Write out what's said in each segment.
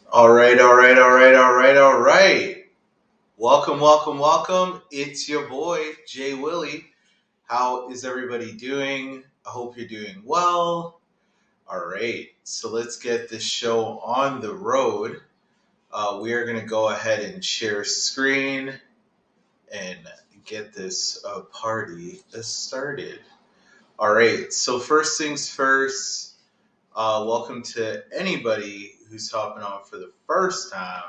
All right. Welcome. It's your boy, Jay Willie. How is everybody doing? I hope you're doing well. All right, so let's get this show on the road. We are going to go ahead and share screen and get this party started. All right, so first things first, welcome to anybody who's hopping on for the first time.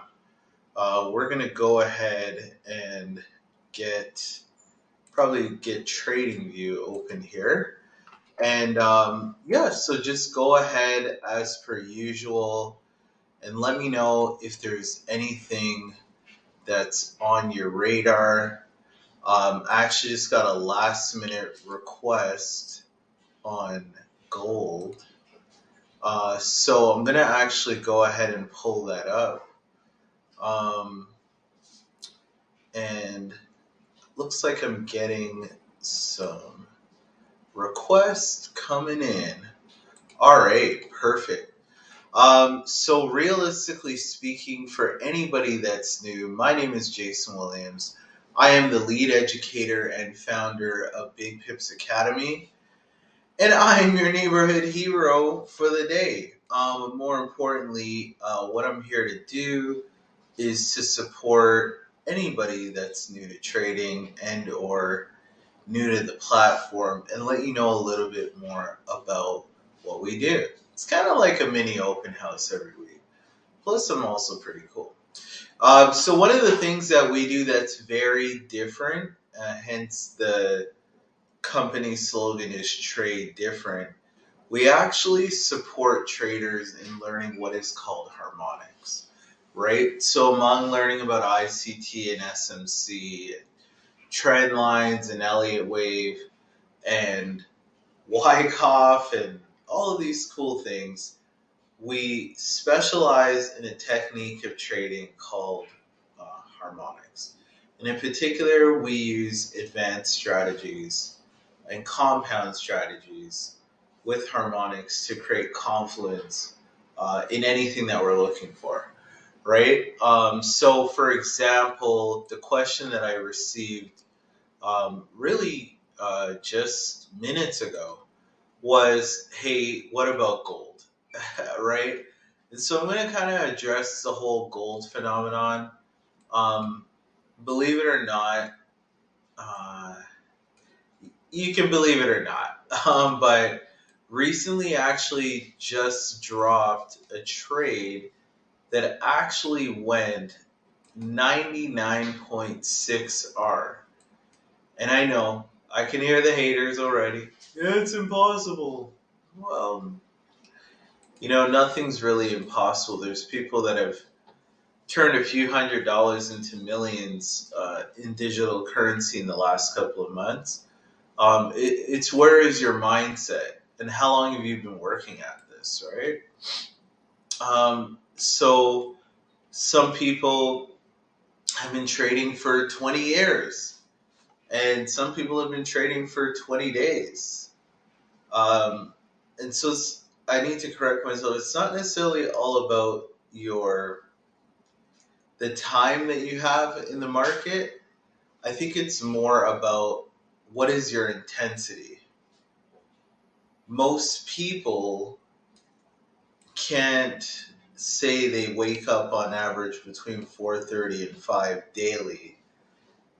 We're gonna go ahead and get get Trading View open here, and yeah, so just go ahead as per usual and let me know if there's anything that's on your radar. I actually just got a last minute request on gold, so I'm gonna actually go ahead and pull that up. Um, and looks like I'm getting some requests coming in. All right, perfect. So realistically speaking, for anybody that's new, my name is Jason Williams. I am the lead educator and founder of Big Pipz Academy, and I am your neighborhood hero for the day. More importantly, what I'm here to do is to support anybody that's new to trading and or new to the platform and let you know a little bit more about what we do. It's kind of like a mini open house every week. Plus, I'm also pretty cool. So one of the things that we do that's very different, hence the company slogan is trade different. We actually support traders in learning what is called harmonics, right? So among learning about ICT and SMC, trend lines and Elliott wave, and Wyckoff and all of these cool things, we specialize in a technique of trading called harmonics. And in particular, we use advanced strategies and compound strategies with harmonics to create confluence in anything that we're looking for, right? So, for example, the question that I received really just minutes ago was, hey, what about gold? Right? And so I'm going to kind of address the whole gold phenomenon. Um, Believe it or not, uh, you can believe it or not, but recently actually just dropped a trade that actually went 99.6R. And I know, I can hear the haters already. Yeah, it's impossible. Well, nothing's really impossible. There's people that have turned a few $100s into millions in digital currency in the last couple of months. It's where is your mindset and how long have you been working at this, right? So some people have been trading for 20 years and some people have been trading for 20 days. Um, and so I need to correct myself. It's not necessarily all about the time that you have in the market. I think it's more about what is your intensity. Most people can't say they wake up on average between 4:30 and 5 daily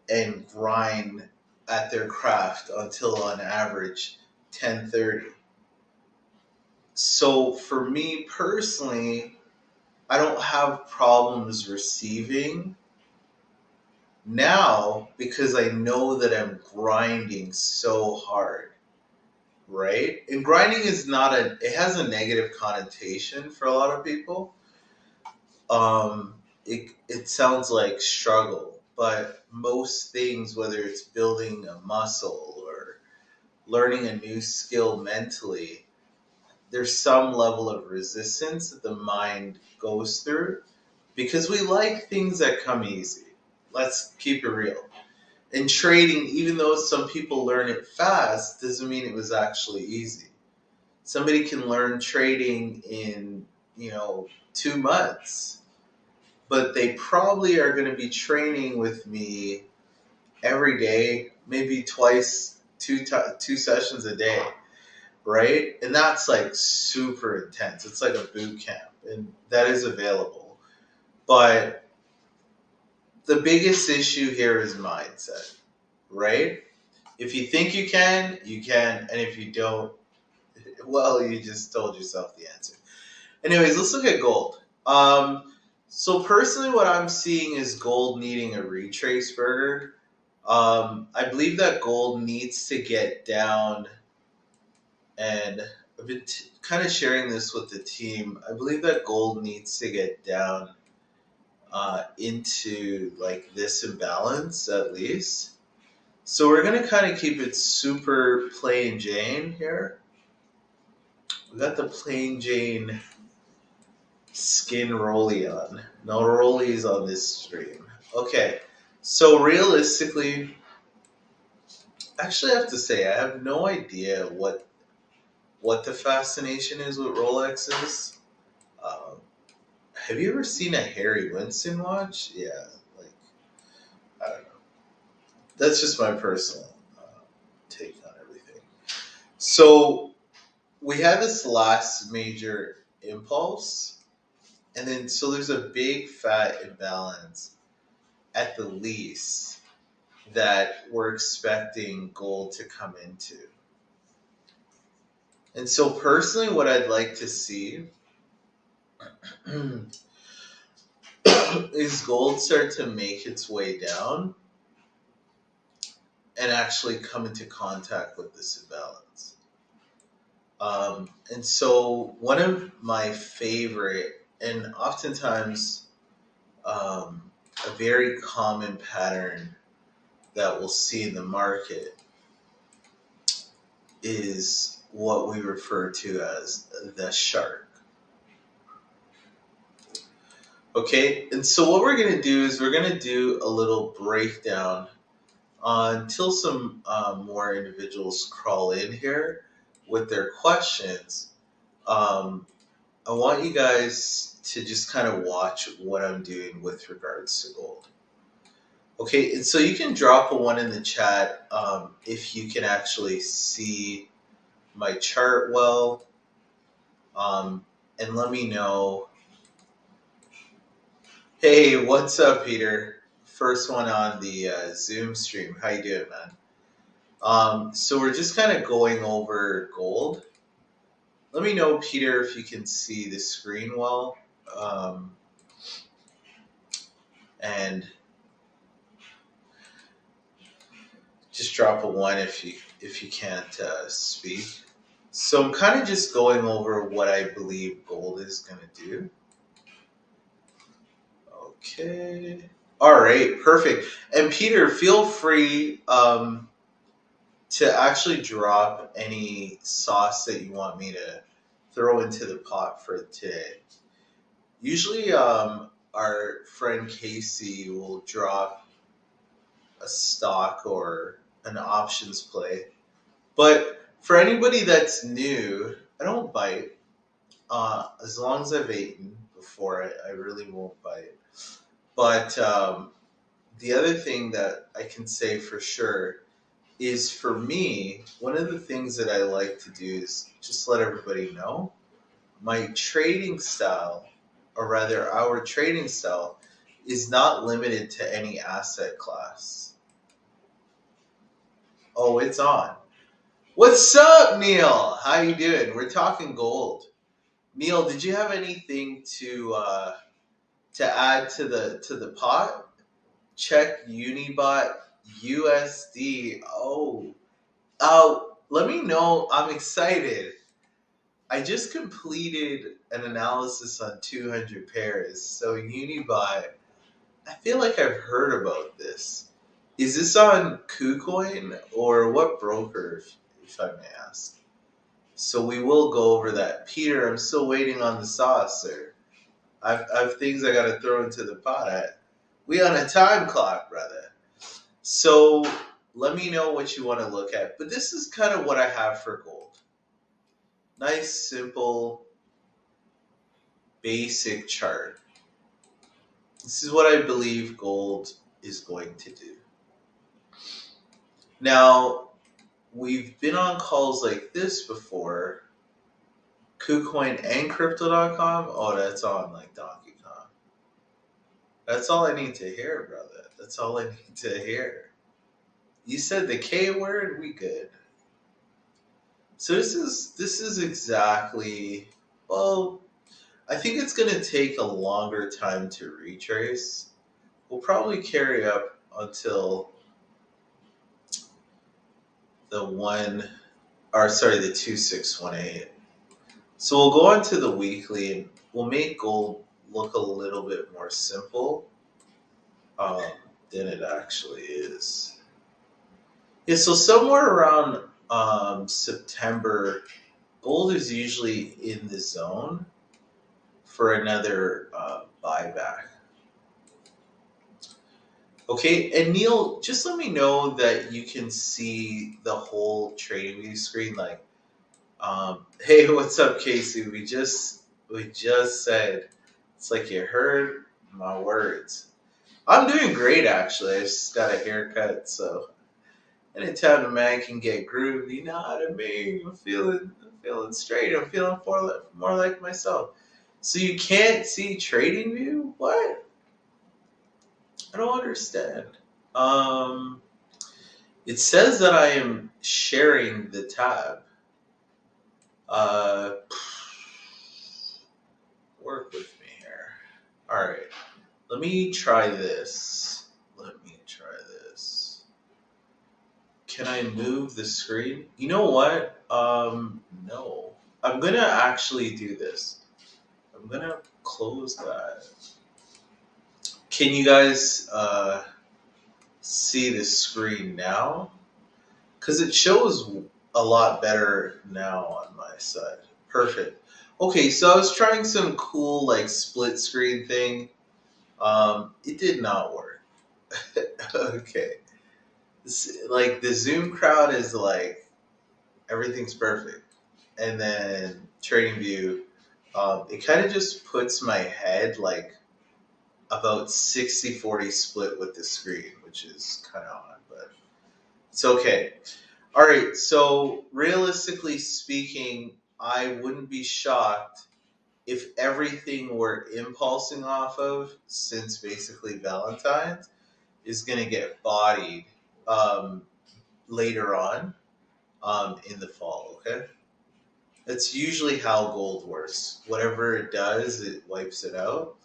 and grind at their craft until on average 10:30. So for me personally, I don't have problems receiving now because I know that I'm grinding so hard, right? And grinding is not it has a negative connotation for a lot of people. It sounds like struggle, but most things, whether it's building a muscle or learning a new skill mentally, there's some level of resistance that the mind goes through because we like things that come easy. Let's keep it real. In trading, even though some people learn it fast, doesn't mean it was actually easy. Somebody can learn trading in, 2 months. but they probably are going to be training with me every day, maybe twice, two sessions a day, right? And that's like super intense. It's like a boot camp, and that is available. But the biggest issue here is mindset, right? If you think you can, and if you don't, well, you just told yourself the answer. Anyways, let's look at gold. So personally, what I'm seeing is gold needing a retrace burger. I believe that gold needs to get down, and I've been kind of sharing this with the team. I believe that gold needs to get down into like this imbalance at least. So we're gonna kind of keep it super plain Jane here. We got the plain Jane skin rolly on. No rollies on this stream. Okay, so realistically, actually, I have to say I have no idea what the fascination is with Rolexes. Um, have you ever seen a Harry Winston watch? Yeah, like I don't know. That's just my personal take on everything. So we had this last major impulse, and then so there's a big fat imbalance at the least that we're expecting gold to come into. And so personally, what I'd like to see is gold start to make its way down and actually come into contact with this imbalance. And so one of my favorite, and oftentimes a very common pattern that we'll see in the market is what we refer to as the shark. Okay, and so what we're going to do is we're going to do a little breakdown until some more individuals crawl in here with their questions. I want you guys to just kind of watch what I'm doing with regards to gold. Okay, and so you can drop a 1 in the chat if you can actually see my chart well, and let me know. Hey, what's up, Peter? First one on the Zoom stream. How you doing, man? So we're just kind of going over gold. Let me know, Peter, if you can see the screen well. And just drop a 1 if you can't speak. So I'm kind of just going over what I believe gold is going to do. Okay. All right, perfect. And Peter, feel free to actually drop any sauce that you want me to throw into the pot for today. Usually, our friend Casey will drop a stock or an options play. But for anybody that's new, I don't bite. As long as I've eaten before, I really won't bite. But the other thing that I can say for sure is, for me, one of the things that I like to do is just let everybody know my trading style, or rather our trading style, is not limited to any asset class. Oh, it's on. What's up, Neil? How you doing? We're talking gold. Neil, did you have anything to add to the pot? Check Unibot USD. Oh, let me know. I'm excited. I just completed an analysis on 200 pairs. So Unibot, I feel like I've heard about this. Is this on KuCoin or what broker, if I may ask? So we will go over that. Peter, I'm still waiting on the sauce, sir. I've things I got to throw into the pot. We on a time clock, brother. So let me know what you want to look at. But this is kind of what I have for gold. Nice, simple, basic chart. This is what I believe gold is going to do. Now, we've been on calls like this before. KuCoin and Crypto.com. Oh, that's on like Donkey Kong. That's all I need to hear, brother. That's all I need to hear. You said the K word, we good. So this is exactly, well, I think it's gonna take a longer time to retrace. We'll probably carry up until the 2618. So we'll go on to the weekly and we'll make gold look a little bit more simple um, than it actually is. Yeah, so somewhere around September, gold is usually in the zone for another buyback. Okay, and Neil, just let me know that you can see the whole trading view screen. Like, hey, what's up, Casey? We just said it's like you heard my words. I'm doing great, actually. I just got a haircut, so anytime a man can get grooved, you know what I mean. I'm feeling straight. I'm feeling more like myself. So you can't see trading view? What? I don't understand. Um, it says that I am sharing the tab. Uh, work with me here. All right. Let me try this. Can I move the screen? You know what? No. I'm gonna actually do this. I'm gonna close that. Can you guys see the screen now? Because it shows a lot better now on my side. Perfect. Okay, so I was trying some cool like split screen thing. It did not work. Okay. Like the Zoom crowd is like everything's perfect, and then TradingView, it kind of just puts my head like about 60-40 split with the screen, which is kind of odd, but it's okay. All right, so realistically speaking, I wouldn't be shocked if everything we're impulsing off of, since basically Valentine's, is going to get bodied um, later on in the fall, okay? That's usually how gold works. Whatever it does, it wipes it out.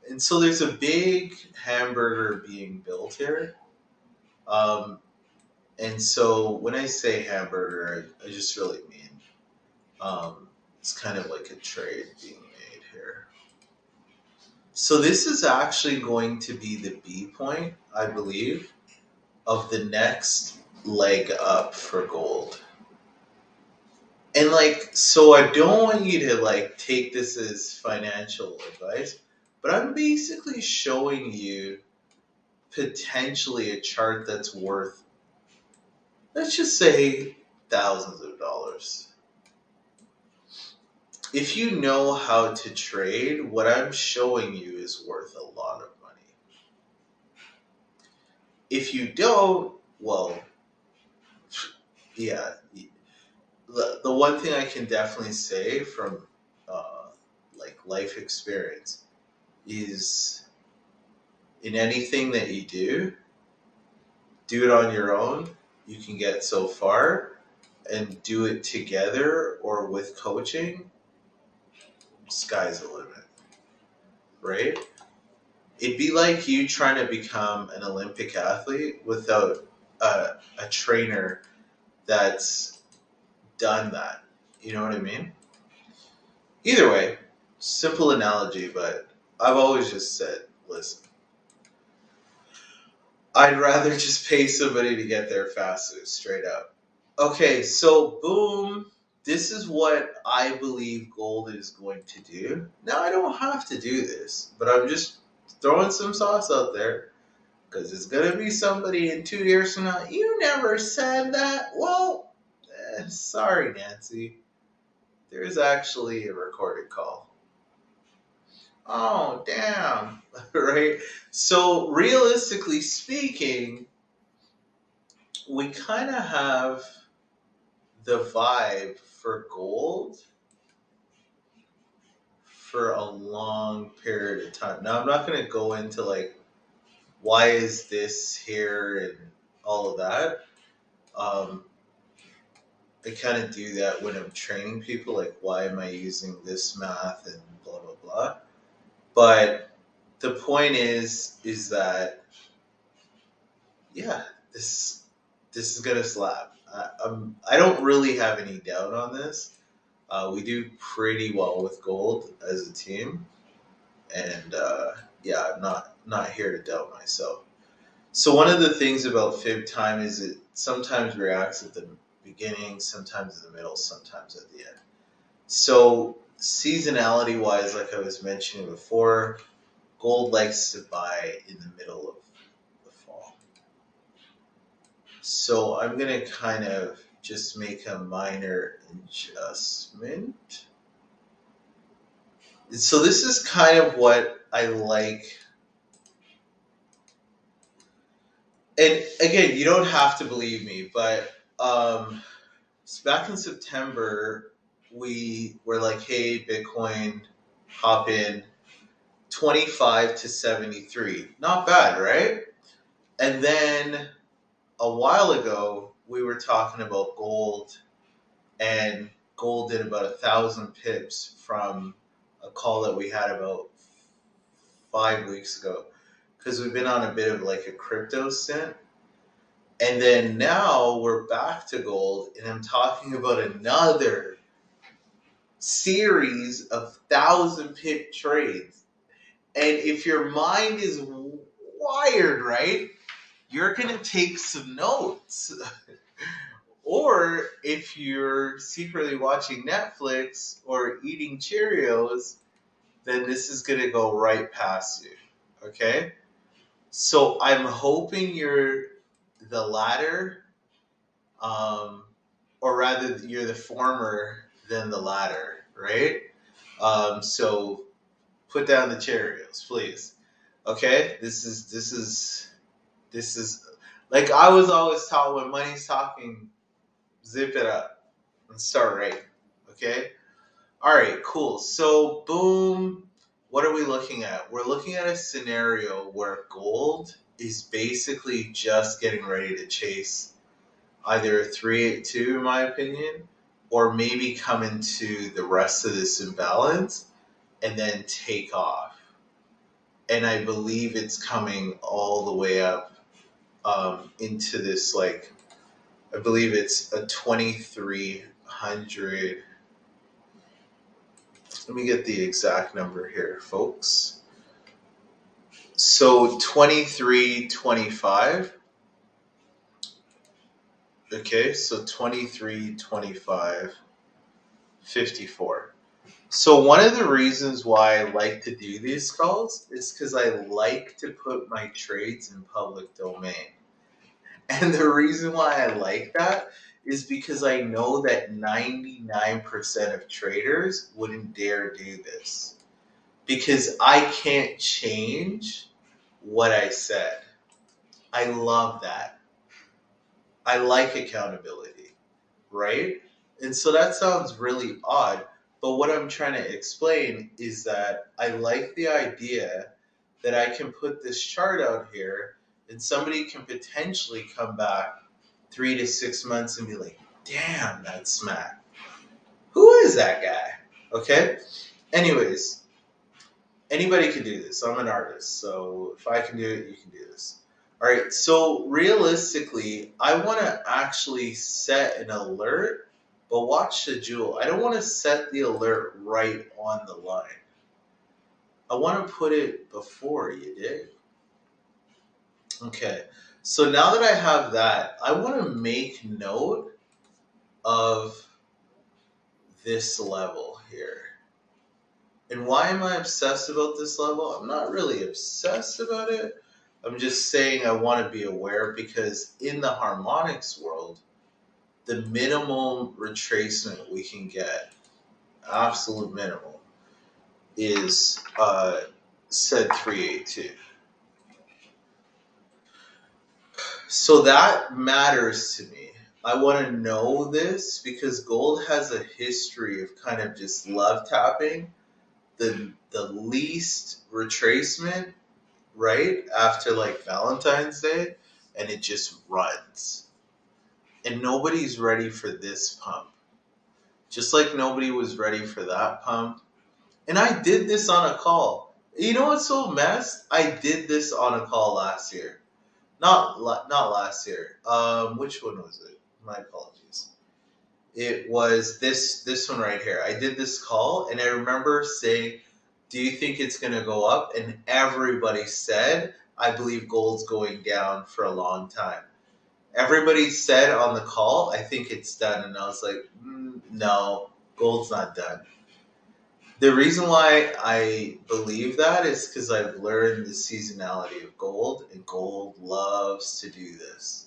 And so there's a big hamburger being built here. Um, and so when I say hamburger, I just really mean it's kind of like a trade being made here. So this is actually going to be the B point, I believe, of the next leg up for gold. And like, so I don't want you to like take this as financial advice, but I'm basically showing you potentially a chart that's worth, let's just say, thousands of dollars. If you know how to trade, what I'm showing you is worth a lot of money. If you don't, well, yeah. The one thing I can definitely say from like life experience is in anything that you do it on your own. You can get so far, and do it together or with coaching, sky's the limit, right? It'd be like you trying to become an Olympic athlete without a trainer that's done that. You know what I mean? Either way, simple analogy, but I've always just said, listen, I'd rather just pay somebody to get there faster, straight up. Okay, so boom. This is what I believe gold is going to do. Now, I don't have to do this, but I'm just throwing some sauce out there because it's going to be somebody in 2 years from now. You never said that. Well, sorry, Nancy. There's actually a recorded call. Oh, damn. Right? So, realistically speaking, we kind of have the vibe for gold for a long period of time. Now, I'm not going to go into like, why is this here and all of that. Um, I kind of do that when I'm training people, like, why am I using this math and blah, blah, blah. But the point is that, yeah, this this is gonna slap. I don't really have any doubt on this. We do pretty well with gold as a team, and yeah, I'm not here to doubt myself. So one of the things about fib time is it sometimes reacts at the beginning, sometimes in the middle, sometimes at the end. So seasonality wise, like I was mentioning before, gold likes to buy in the middle of the fall. So I'm going to kind of just make a minor adjustment. So this is kind of what I like. And again, you don't have to believe me, but so back in September, we were like, hey, Bitcoin, hop in 25 to 73. Not bad, right? And then a while ago, we were talking about gold, and gold did about 1,000 pips from a call that we had about 5 weeks ago, because we've been on a bit of like a crypto stint. And then now we're back to gold, and I'm talking about another series of 1,000 pip trades. And if your mind is wired right, you're going to take some notes. Or if you're secretly watching Netflix or eating Cheerios, then this is going to go right past you. Okay? So I'm hoping you're the latter, or rather, you're the former than the latter, right? So put down the Cheerios, please. Okay? This is like I was always taught, when money's talking, zip it up and start writing. Okay? All right, cool. So, boom. What are we looking at? We're looking at a scenario where gold is basically just getting ready to chase either a 382, in my opinion, or maybe come into the rest of this imbalance and then take off. And I believe it's coming all the way up into this, like, I believe it's a 2,300. Let me get the exact number here, folks. So 23.25. Okay, so 23.25.54. So one of the reasons why I like to do these calls is because I like to put my trades in public domain. And the reason why I like that is because I know that 99% of traders wouldn't dare do this. Because I can't change what I said. I love that. I like accountability, right? And so that sounds really odd, but what I'm trying to explain is that I like the idea that I can put this chart out here and somebody can potentially come back 3 to 6 months and be like, damn, that's smack. Who is that guy? Okay? Anyways, anybody can do this. I'm an artist, so if I can do it, you can do this. All right, so realistically, I want to actually set an alert, but watch the jewel. I don't want to set the alert right on the line. I want to put it before, you dig? Okay, so now that I have that, I want to make note of this level here. And why am I obsessed about this level? I'm not really obsessed about it. I'm just saying I want to be aware, because in the harmonics world, the minimum retracement we can get, absolute minimum, is said 382. So that matters to me. I want to know this because gold has a history of kind of just love tapping the least retracement right after like Valentine's Day, and it just runs. And nobody's ready for this pump. Just like nobody was ready for that pump. And I did this on a call. You know what's so messed? I did this on a call last year. Not last year. Which one was it? My apologies. It was this one right here. I did this call, and I remember saying, "Do you think it's going to go up?" And everybody said, "I believe gold's going down for a long time." Everybody said on the call, "I think it's done," and I was like, "No, gold's not done." The reason why I believe that is because I've learned the seasonality of gold, and gold loves to do this.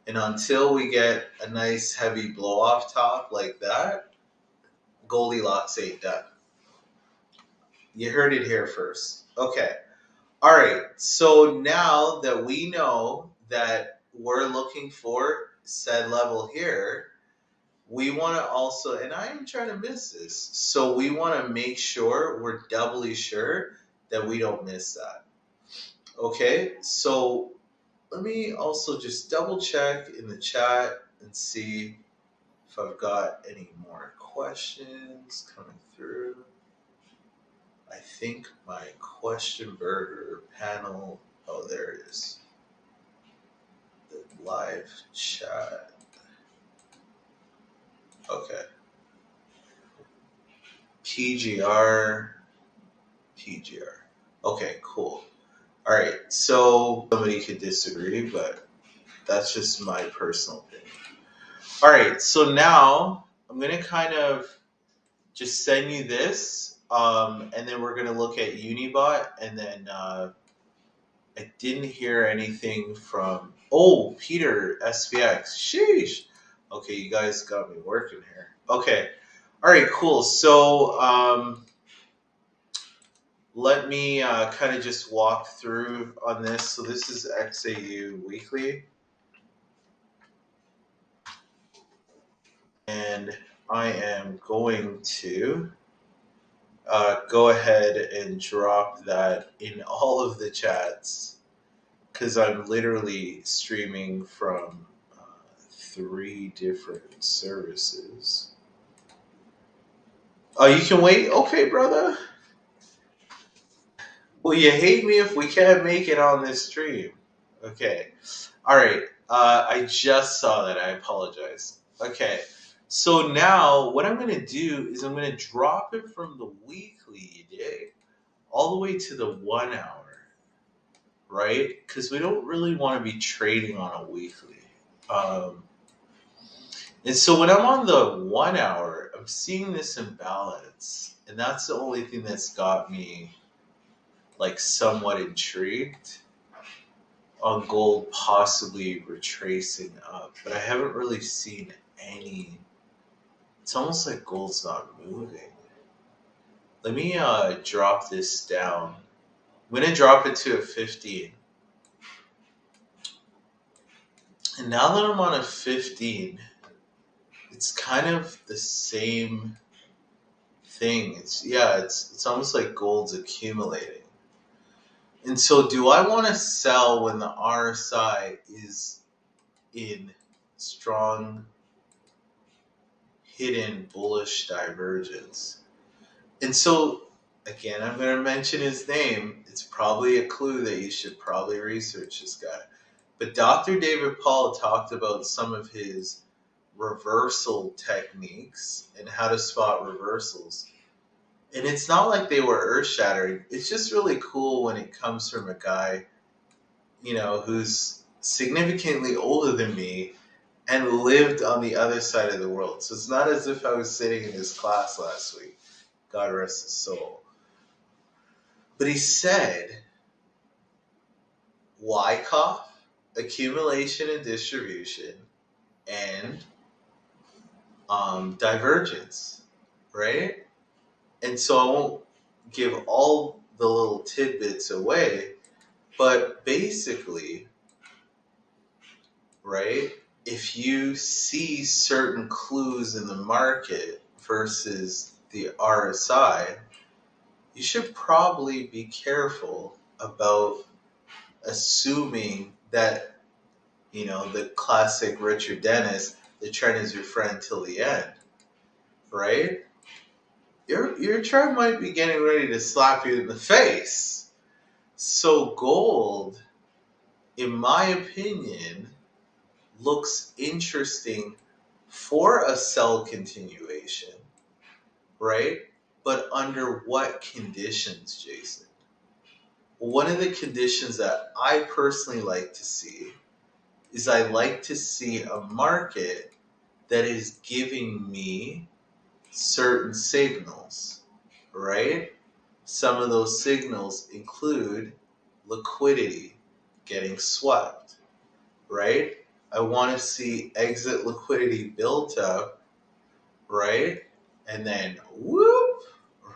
And until we get a nice heavy blow off top like that, Goldilocks ain't done. You heard it here first. Okay. All right. So now that we know that we're looking for said level here, we want to also, and I am trying to miss this, so we want to make sure we're doubly sure that we don't miss that. Okay. So let me also just double check in the chat and see if I've got any more questions coming through. I think my question burger panel, oh, there it is. The live chat. Okay. PGR. Okay, cool. All right. So somebody could disagree, but that's just my personal opinion. All right. So now I'm going to kind of just send you this, and then we're gonna look at Unibot, and then I didn't hear anything from Peter SPX. Sheesh. Okay, you guys got me working here. Okay, all right, cool. So let me kind of just walk through on this. So this is XAU Weekly, and I am going to go ahead and drop that in all of the chats because I'm literally streaming from 3 different services. Oh, you can wait? Okay, brother. Well, you hate me if we can't make it on this stream. Okay. All right. I just saw that. I apologize. Okay. So now what I'm going to do is I'm going to drop it from the weekly day all the way to the 1 hour, right? Because we don't really want to be trading on a weekly. And so when I'm on the 1 hour, I'm seeing this imbalance. And that's the only thing that's got me like somewhat intrigued on gold possibly retracing up. But I haven't really seen any. It's almost like gold's not moving. Let me drop this down. I'm going to drop it to a 15. And now that I'm on a 15, it's kind of the same thing. It's almost like gold's accumulating. And so do I want to sell when the RSI is in strong hidden bullish divergence? And so again, I'm going to mention his name. It's probably a clue that you should probably research this guy. But Dr. David Paul talked about some of his reversal techniques and how to spot reversals. And it's not like they were earth-shattering. It's just really cool when it comes from a guy, who's significantly older than me and lived on the other side of the world. So it's not as if I was sitting in his class last week. God rest his soul. But he said, Wyckoff, accumulation and distribution, and divergence, right? And so give all the little tidbits away, but basically, right, if you see certain clues in the market versus the RSI, you should probably be careful about assuming that, the classic Richard Dennis, the trend is your friend till the end, right? Your trend might be getting ready to slap you in the face. So gold, in my opinion, looks interesting for a sell continuation, right? But under what conditions, Jason? One of the conditions that I personally like to see is I like to see a market that is giving me certain signals, right? Some of those signals include liquidity getting swept, right? I want to see exit liquidity built up, right? And then whoop,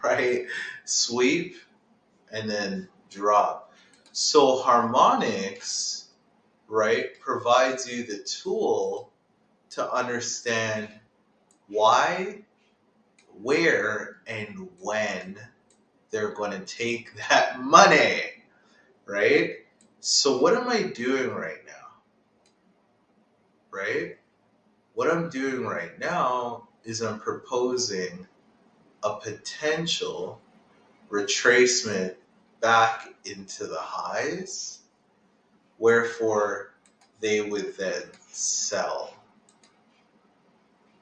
right? Sweep and then drop. So harmonics, right, provides you the tool to understand why, where, and when they're going to take that money, right? So what am I doing right now, right? What I'm doing right now is I'm proposing a potential retracement back into the highs, wherefore they would then sell,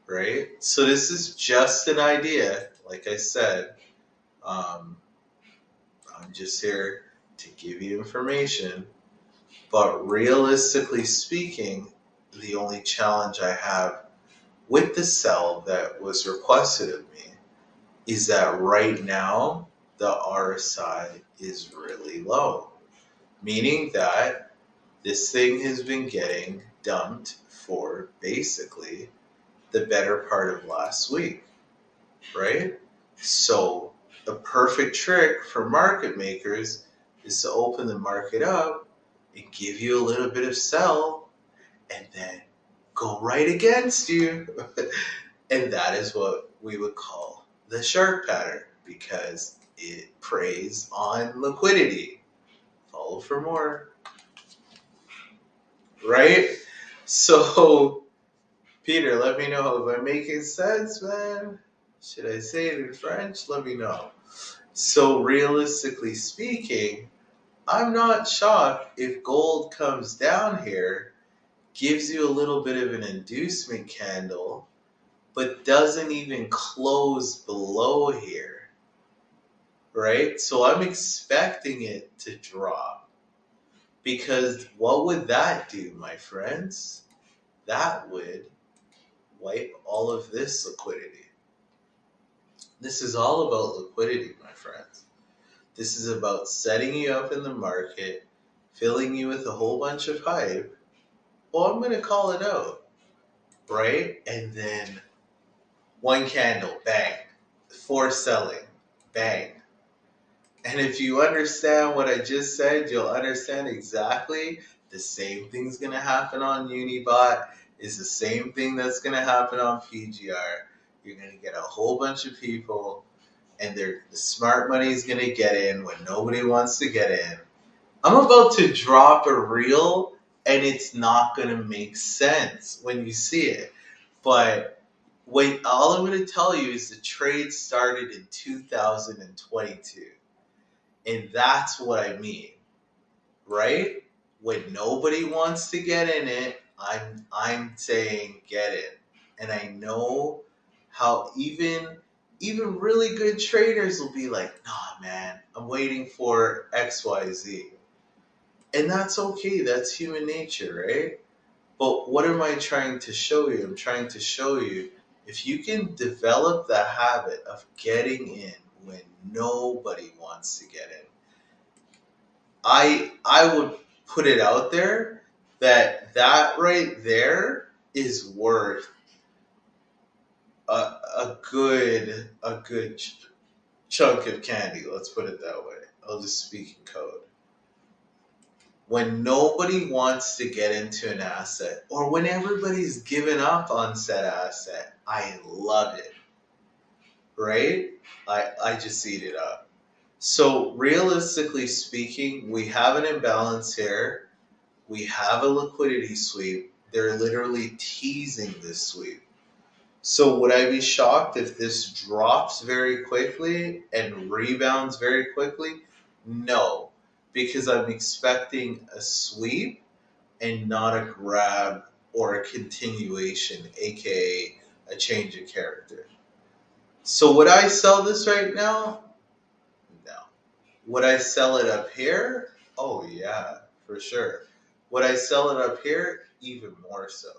right? So this is just an idea. Like I said, I'm just here to give you information. But realistically speaking, the only challenge I have with the sell that was requested of me is that right now the RSI is really low, meaning that this thing has been getting dumped for basically the better part of last week, right? So the perfect trick for market makers is to open the market up and give you a little bit of sell and then go right against you. And that is what we would call the shark pattern because it preys on liquidity. Follow for more. Right? So, Peter, let me know if I'm making sense, man. Should I say it in French? Let me know. So, realistically speaking, I'm not shocked if gold comes down here, gives you a little bit of an inducement candle, but doesn't even close below here, right? So I'm expecting it to drop because what would that do, my friends? That would wipe all of this liquidity. This is all about liquidity, my friends. This is about setting you up in the market, filling you with a whole bunch of hype. Well, I'm going to call it out, right? And then one candle, bang. Four selling, bang. And if you understand what I just said, you'll understand exactly the same thing's going to happen on Unibot is the same thing that's going to happen on PGR. You're going to get a whole bunch of people and the smart money is going to get in when nobody wants to get in. I'm about to drop a reel and it's not going to make sense when you see it. But all I'm going to tell you is the trade started in 2022. And that's what I mean, right? When nobody wants to get in it, I'm saying get in. And I know how even really good traders will be like, nah, man, I'm waiting for XYZ. And that's okay. That's human nature, right? But what am I trying to show you? I'm trying to show you if you can develop the habit of getting in when nobody wants to get in. I would put it out there that right there is worth a good chunk of candy. Let's put it that way. I'll just speak in code. When nobody wants to get into an asset, or when everybody's given up on said asset, I love it, right? I just eat it up. So realistically speaking, we have an imbalance here. We have a liquidity sweep. They're literally teasing this sweep. So would I be shocked if this drops very quickly and rebounds very quickly? No, because I'm expecting a sweep and not a grab or a continuation, aka a change of character. So would I sell this right now? No. Would I sell it up here? Oh yeah, for sure. Would I sell it up here? Even more so.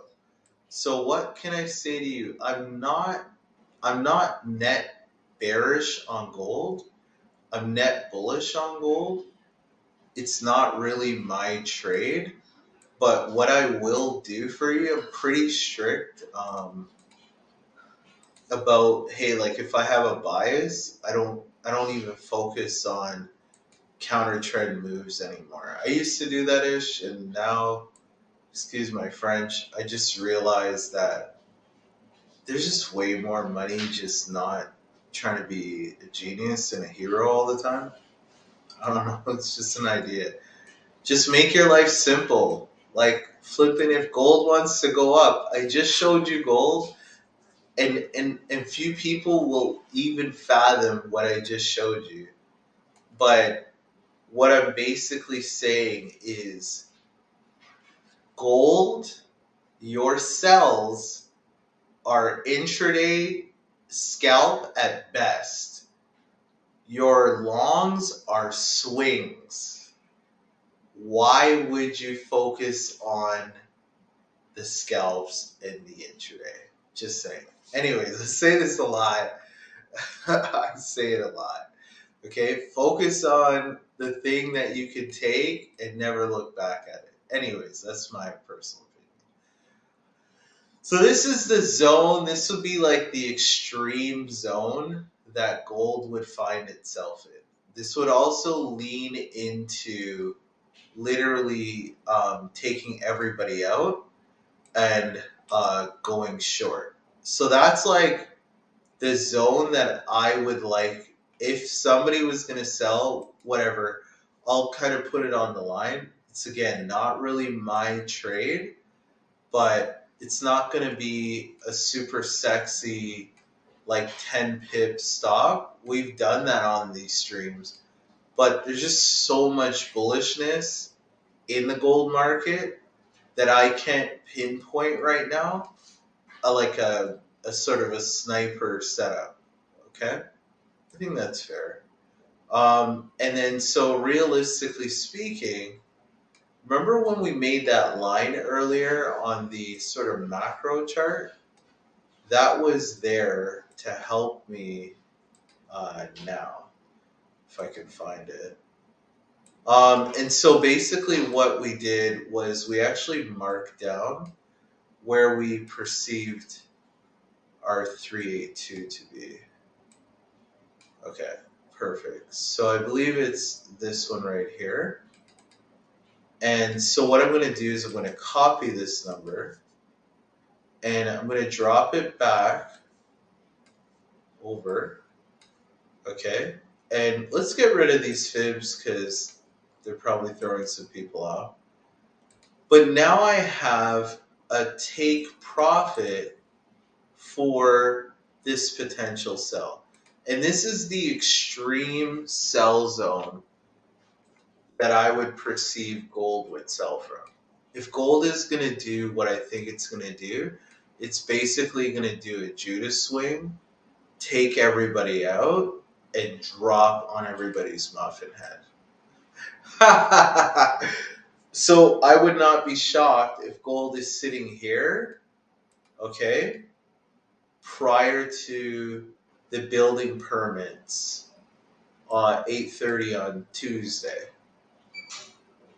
So what can I say to you? I'm not net bearish on gold. I'm net bullish on gold. It's not really my trade, but what I will do for you, I'm pretty strict about, hey, like if I have a bias, I don't even focus on counter trend moves anymore. I used to do that ish, and now, excuse my French, I just realized that there's just way more money just not trying to be a genius and a hero all the time. I don't know, it's just an idea. Just make your life simple. Like flipping if gold wants to go up. I just showed you gold, and few people will even fathom what I just showed you. But what I'm basically saying is gold, your sells are intraday scalp at best. Your longs are swings. Why would you focus on the scalps and the intraday? Just saying. Anyways, I say this a lot. I say it a lot. Okay, focus on the thing that you can take and never look back at it. Anyways, that's my personal opinion. So this is the zone. This would be like the extreme zone that gold would find itself in. This would also lean into literally taking everybody out and going short. So that's like the zone that I would like. If somebody was going to sell, whatever, I'll kind of put it on the line. It's again not really my trade, but it's not going to be a super sexy like 10 pip stop. We've done that on these streams, but there's just so much bullishness in the gold market that I can't pinpoint right now, like a sort of a sniper setup. Okay, I think that's fair. And then, so realistically speaking, remember when we made that line earlier on the sort of macro chart? That was there to help me now, if I can find it. And so basically what we did was we actually marked down where we perceived our 382 to be. Okay, perfect. So I believe it's this one right here. And so what I'm going to do is I'm going to copy this number and I'm going to drop it back over. Okay, and let's get rid of these fibs because they're probably throwing some people off. But now I have a take profit for this potential sell. And this is the extreme sell zone that I would perceive gold would sell from. If gold is going to do what I think it's going to do, it's basically going to do a Judas swing, take everybody out, and drop on everybody's muffin head. So I would not be shocked if gold is sitting here, okay, prior to the building permits on 8:30 on Tuesday.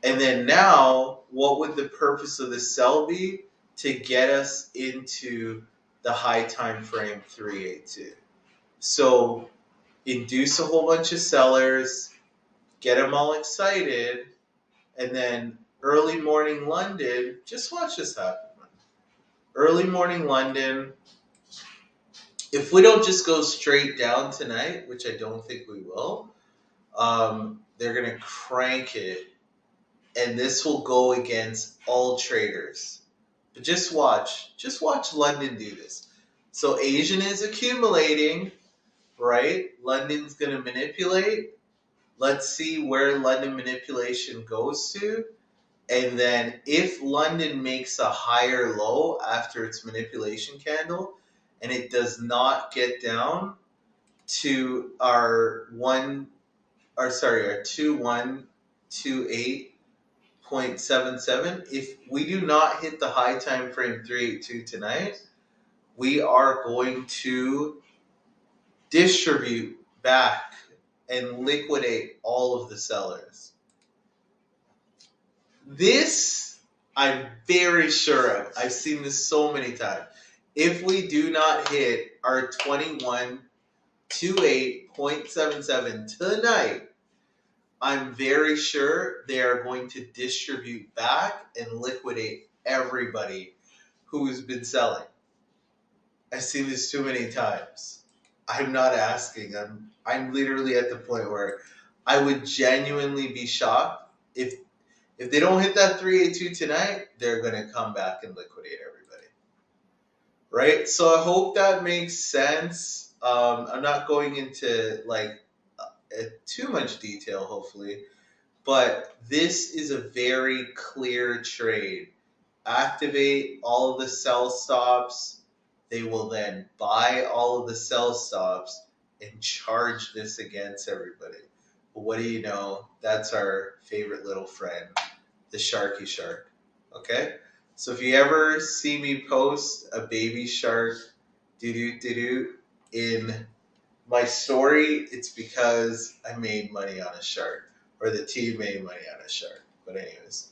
And then now, what would the purpose of the sell be? To get us into the high time frame 382. So induce a whole bunch of sellers, get them all excited, and then early morning London, just watch this happen, man. Early morning London, if we don't just go straight down tonight, which I don't think we will, they're going to crank it, and this will go against all traders. But just watch London do this. So Asian is accumulating, right? London's going to manipulate. Let's see where London manipulation goes to. And then if London makes a higher low after its manipulation candle and it does not get down to our 2128.77, if we do not hit the high time frame 382 tonight, we are going to distribute back and liquidate all of the sellers. This I'm very sure of. I've seen this so many times. If we do not hit our 2128.77 tonight, I'm very sure they are going to distribute back and liquidate everybody who's been selling. I've seen this too many times. I'm not asking. I'm literally at the point where I would genuinely be shocked if they don't hit that 382 tonight, they're going to come back and liquidate everybody. Right? So I hope that makes sense. I'm not going into too much detail, hopefully, but this is a very clear trade. Activate all of the sell stops. They will then buy all of the sell stops and charge this against everybody. But what do you know? That's our favorite little friend, the Sharky Shark. Okay? So if you ever see me post a baby shark in my story, it's because I made money on a shark, or the team made money on a shark. But anyways.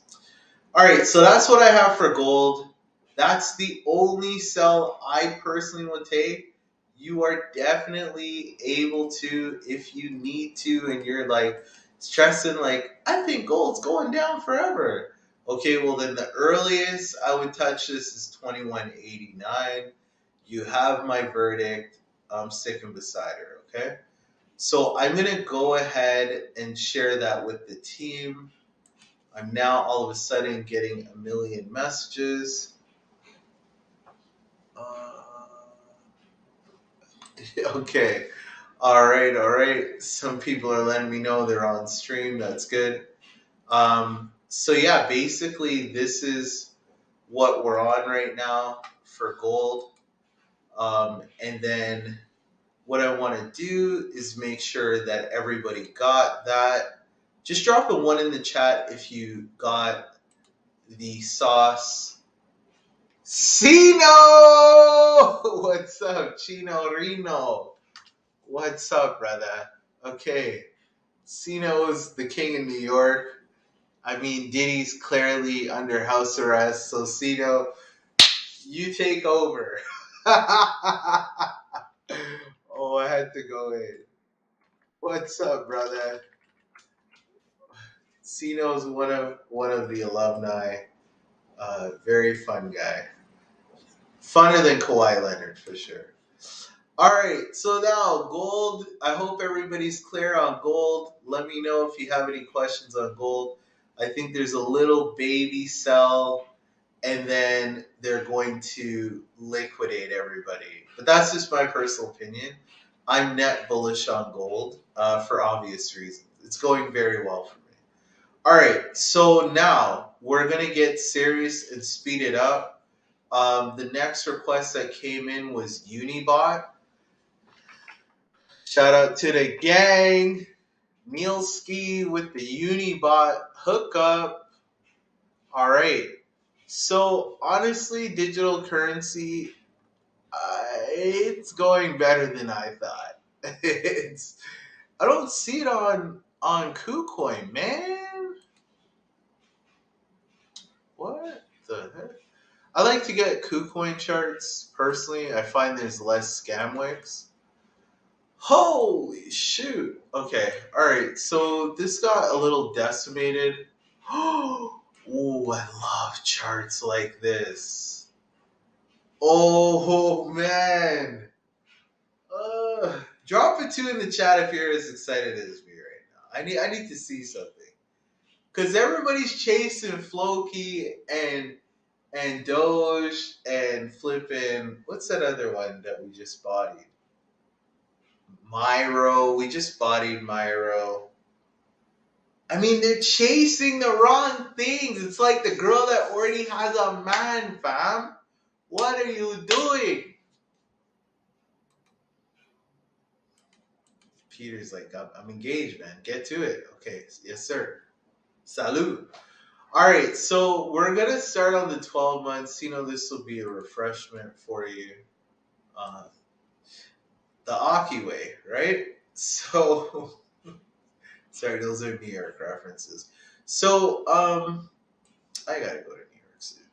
All right, so that's what I have for gold. That's the only sell I personally would take. You are definitely able to, if you need to, and you're like stressing, like, I think gold's going down forever. Okay, well then the earliest I would touch this is 2189. You have my verdict. I'm sticking beside her, okay? So I'm going to go ahead and share that with the team. I'm now all of a sudden getting a million messages. Okay. All right. Some people are letting me know they're on stream. That's good. So yeah, basically this is what we're on right now for gold. And then what I want to do is make sure that everybody got that. Just drop a 1 in the chat if you got the sauce. Chino! What's up, Chino Reno? What's up, brother? Okay. Chino's the king in New York. I mean, Diddy's clearly under house arrest, so Chino, you take over. Oh, I had to go in. What's up, brother? Chino's one of the alumni. Very fun guy. Funner than Kawhi Leonard, for sure. All right, so now gold. I hope everybody's clear on gold. Let me know if you have any questions on gold. I think there's a little baby sell, and then they're going to liquidate everybody. But that's just my personal opinion. I'm net bullish on gold for obvious reasons. It's going very well for me. All right, so now we're going to get serious and speed it up. The next request that came in was Unibot. Shout out to the gang. Nielski with the Unibot hookup. All right. So honestly, digital currency, it's going better than I thought. I don't see it on KuCoin, man. What the heck? I like to get KuCoin charts personally. I find there's less scam wicks. Holy shoot. Okay, alright, so this got a little decimated. Oh, I love charts like this. Oh, man. Drop a 2 in the chat if you're as excited as me right now. I need to see something. Because everybody's chasing Floki and Doge and flipping. What's that other one that we just bodied? Myro. We just bodied Myro. I mean, they're chasing the wrong things. It's like the girl that already has a man, fam. What are you doing? Peter's like, I'm engaged, man. Get to it. Okay, yes, sir. Salute. All right, so we're gonna start on the 12 months. This will be a refreshment for you. Uh, the Aki way, right? So, sorry, those are New York references. So, I gotta go to New York soon.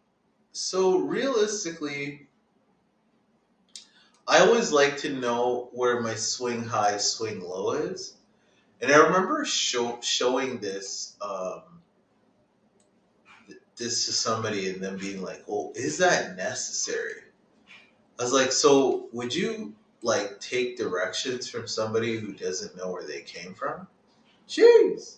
So, realistically, I always like to know where my swing high, swing low is. And I remember showing this to somebody and them being like, "Well, is that necessary?" I was like, "So would you like take directions from somebody who doesn't know where they came from?" Jeez,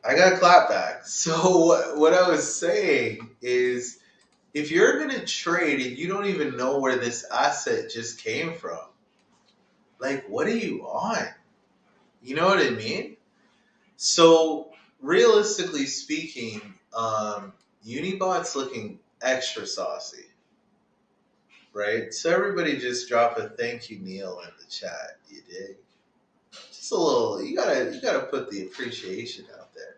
I got a clap back. So what I was saying is, if you're gonna trade and you don't even know where this asset just came from, like, what are you on? You know what I mean? So realistically speaking, Unibot's looking extra saucy, right? So everybody just drop a thank you, Neil, in the chat. You dig? Just a little. You gotta put the appreciation out there.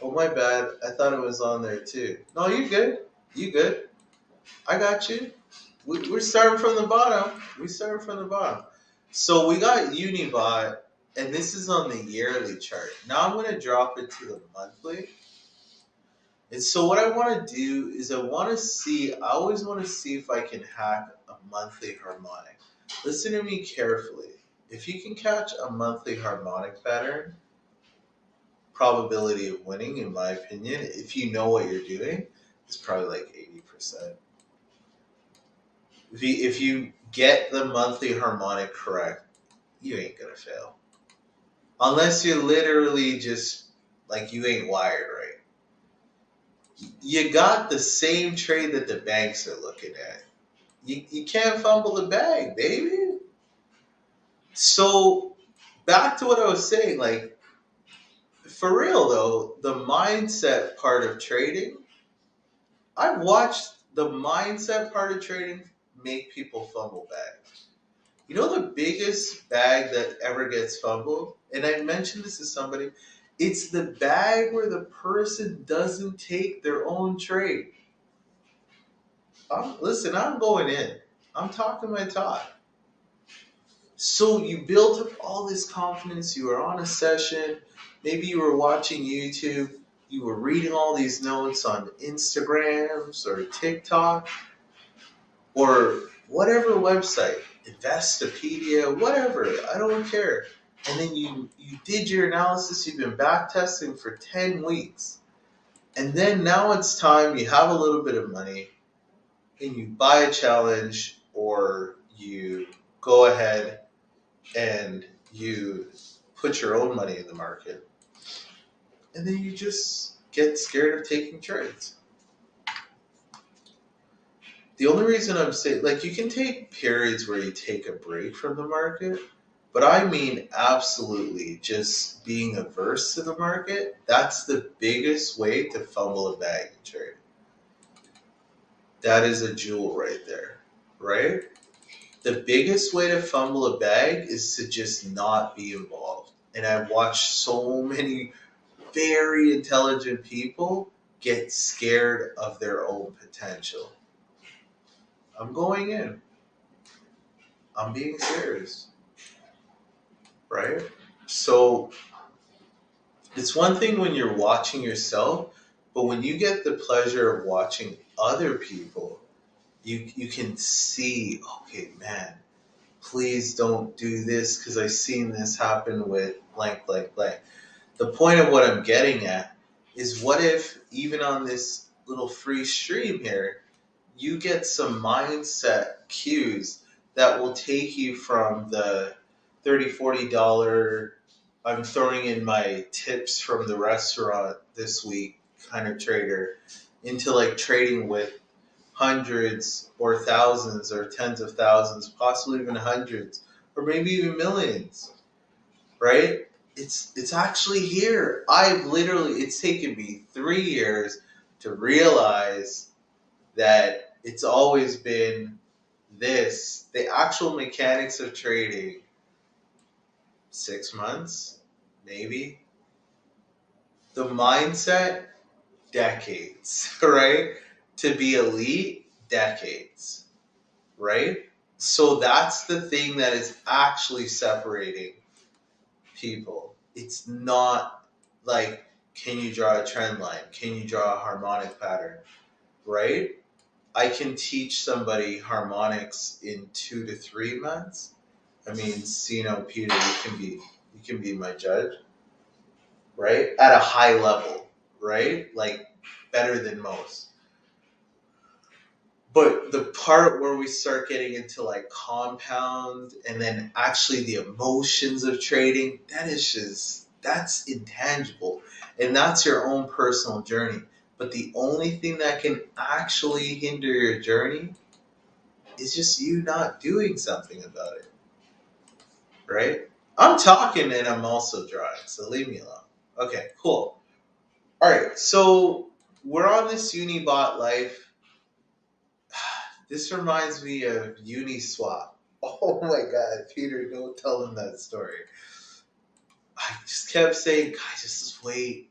Oh, my bad. I thought it was on there too. No, you good. You good. I got you. We're starting from the bottom. We started from the bottom. So we got Unibot, and this is on the yearly chart. Now I'm going to drop it to the monthly. And so what I want to do is I always want to see if I can hack a monthly harmonic. Listen to me carefully. If you can catch a monthly harmonic pattern, probability of winning, in my opinion, if you know what you're doing, is probably like 80%. If you get the monthly harmonic correct, you ain't gonna fail. Unless you're literally just like you ain't wired right. You got the same trade that the banks are looking at. You can't fumble the bag, baby. So back to what I was saying, like, for real though, the mindset part of trading, I've watched the mindset part of trading make people fumble bags. You know the biggest bag that ever gets fumbled? And I mentioned this to somebody. It's the bag where the person doesn't take their own trade. Listen, I'm going in. I'm talking my talk. So you built up all this confidence. You were on a session. Maybe you were watching YouTube. You were reading all these notes on Instagrams or TikTok or whatever website, Investopedia, whatever. I don't care. And then you did your analysis. You've been back testing for 10 weeks. And then now it's time. You have a little bit of money and you buy a challenge or you go ahead and you put your own money in the market, and then you just get scared of taking trades. The only reason I'm saying, like, you can take periods where you take a break from the market, but I mean absolutely just being averse to the market. That's the biggest way to fumble a bag in trading. That is a jewel right there, right? The biggest way to fumble a bag is to just not be involved. And I've watched so many very intelligent people get scared of their own potential. I'm going in. I'm being serious. Right? So it's one thing when you're watching yourself, but when you get the pleasure of watching other people you can see, okay, man, please don't do this because I've seen this happen with blank, blank, blank. The point of what I'm getting at is, what if even on this little free stream here, you get some mindset cues that will take you from the $30, $40, I'm throwing in my tips from the restaurant this week kind of trader, into like trading with hundreds or thousands or tens of thousands, possibly even hundreds, or maybe even millions, right? It's actually here. It's taken me 3 years to realize that it's always been this. The actual mechanics of trading, 6 months, maybe. The mindset, decades, right? To be elite, decades, right? So that's the thing that is actually separating people. It's not like, can you draw a trend line? Can you draw a harmonic pattern, right? I can teach somebody harmonics in 2 to 3 months. I mean, Peter, you can be my judge, right? At a high level, right? Like better than most. But the part where we start getting into like compound and then actually the emotions of trading, that's intangible. And that's your own personal journey. But the only thing that can actually hinder your journey is just you not doing something about it, right? I'm talking and I'm also drawing, so leave me alone. Okay, cool. All right, so we're on this Unibot life. This reminds me of Uniswap. Oh my God, Peter, don't tell them that story. I just kept saying, guys, just wait.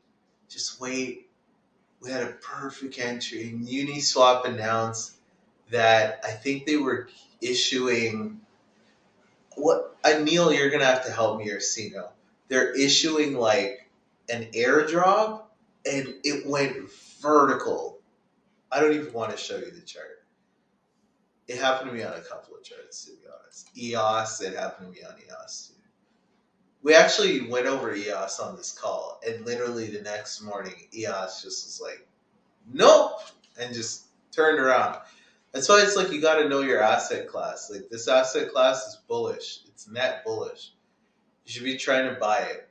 We had a perfect entry, and Uniswap announced that I think they were issuing what Neil, you're gonna have to help me or Sino. They're issuing like an airdrop and it went vertical. I don't even want to show you the chart. It happened to me on a couple of charts, to be honest. EOS, it happened to me on EOS too. We actually went over EOS on this call, and literally the next morning, EOS just was like, nope, and just turned around. That's why it's like you got to know your asset class. Like this asset class is bullish. It's net bullish. You should be trying to buy it.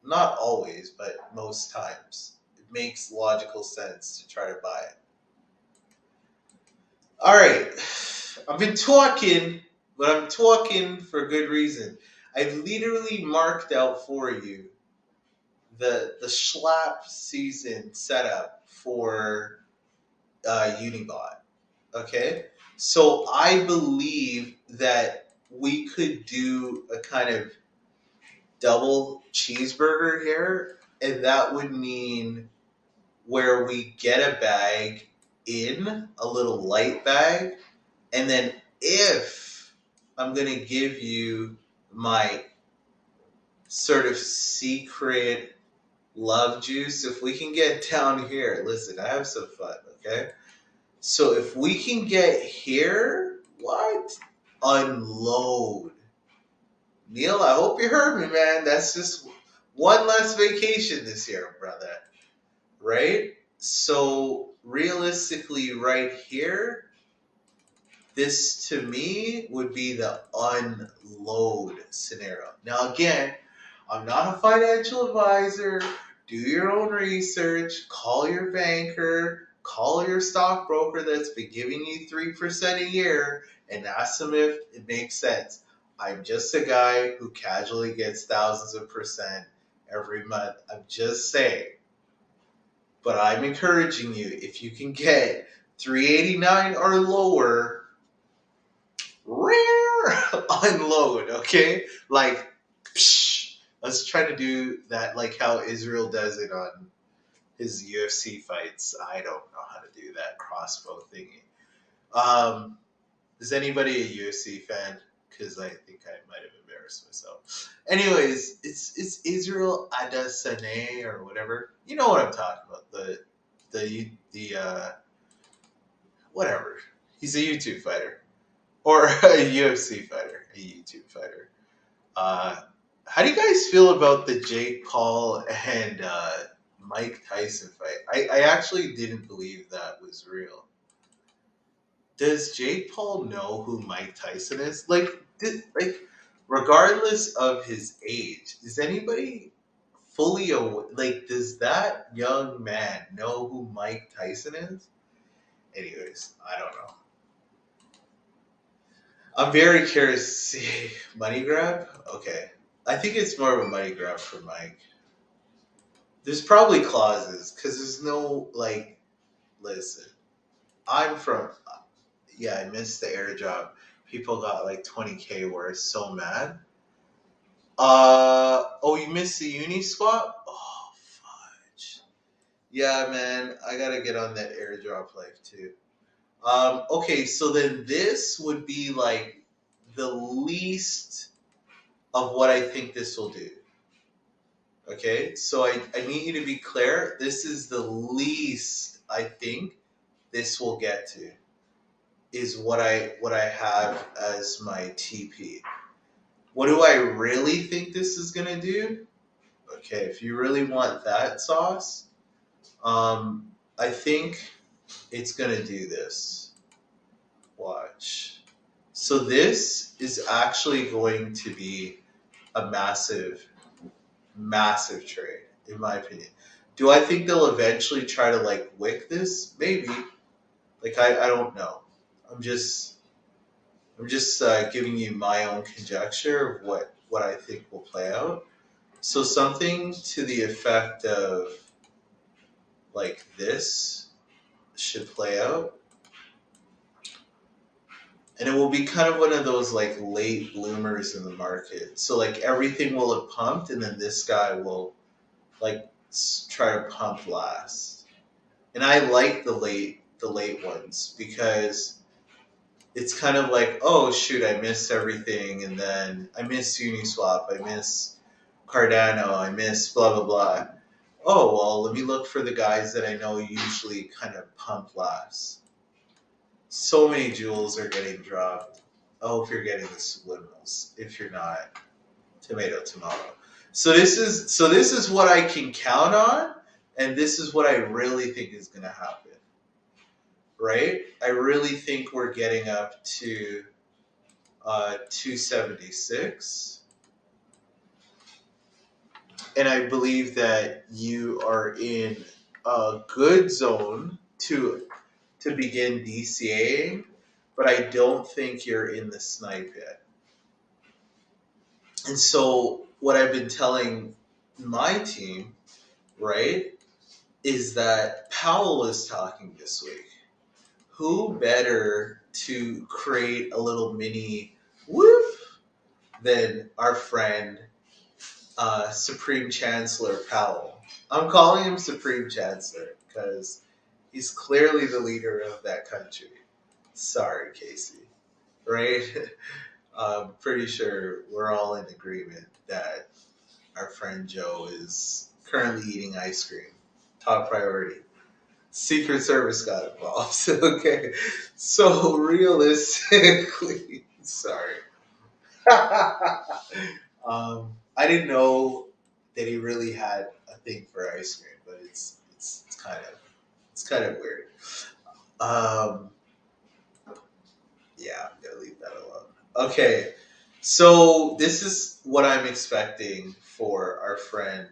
Not always, but most times. It makes logical sense to try to buy it. All right. I've been talking, but I'm talking for good reason. I've literally marked out for you the schlap season setup for Unibot. Okay? So I believe that we could do a kind of double cheeseburger here, and that would mean where we get a bag in, a little light bag, and then if I'm going to give you my sort of secret love juice, if we can get down here, listen, I have some fun, okay? So if we can get here, what? Unload. Neil, I hope you heard me, man. That's just one less vacation this year, brother. Right? So realistically, right here, this to me would be the unload scenario. Now, again, I'm not a financial advisor. Do your own research. Call your banker. Call your stockbroker that's been giving you 3% a year and ask them if it makes sense. I'm just a guy who casually gets thousands of percent every month. I'm just saying. But I'm encouraging you, if you can get 389 or lower, rare unload, okay? Like, psh, let's try to do that like how Israel does it on his UFC fights. I don't know how to do that crossbow thingy. Is anybody a UFC fan? Because I think I might have embarrassed myself. Anyways, it's Israel Adesanya or whatever. You know what I'm talking about. The whatever. He's a YouTube fighter. Or a UFC fighter. A YouTube fighter. How do you guys feel about the Jake Paul and Mike Tyson fight? I actually didn't believe that was real. Does Jake Paul know who Mike Tyson is? Regardless of his age, is anybody fully aware? Like, does that young man know who Mike Tyson is? Anyways, I don't know. I'm very curious to see money grab. Okay, I think it's more of a money grab for Mike. There's probably clauses because there's no like. Listen, I'm from. Yeah, I missed the airdrop. People got like 20K worth. So mad. Oh, you missed the uni swap? Oh, fudge. Yeah, man, I gotta get on that airdrop life too. Okay, so then this would be like the least of what I think this will do. Okay, so I need you to be clear. This is the least I think this will get to is what I have as my TP. What do I really think this is gonna do? Okay, if you really want that sauce, I think it's gonna do this. Watch. So this is actually going to be a massive, massive trade, in my opinion. Do I think they'll eventually try to like wick this? Maybe. Like I don't know. I'm just giving you my own conjecture of what I think will play out. So something to the effect of like this should play out. And it will be kind of one of those like late bloomers in the market. So like everything will have pumped and then this guy will like try to pump last. And I like the late ones because it's kind of like, oh shoot, I missed everything and then I missed Uniswap, I miss Cardano, I miss blah blah blah. Oh well, let me look for the guys that I know usually kind of pump last. So many jewels are getting dropped. I hope you're getting the subliminals. If you're not, tomato tomato. So this is what I can count on, and this is what I really think is gonna happen. Right? I really think we're getting up to 276. And I believe that you are in a good zone to begin DCAing, but I don't think you're in the snipe yet. And so what I've been telling my team, right, is that Powell is talking this week. Who better to create a little mini whoop than our friend Supreme Chancellor Powell? I'm calling him Supreme Chancellor because he's clearly the leader of that country. Sorry, Casey. Right? I'm pretty sure we're all in agreement that our friend Joe is currently eating ice cream. Top priority. Secret Service got involved. Okay. So realistically, sorry. I didn't know that he really had a thing for ice cream, but it's kind of weird. Um, yeah, I'm gonna leave that alone. Okay, so this is what I'm expecting for our friend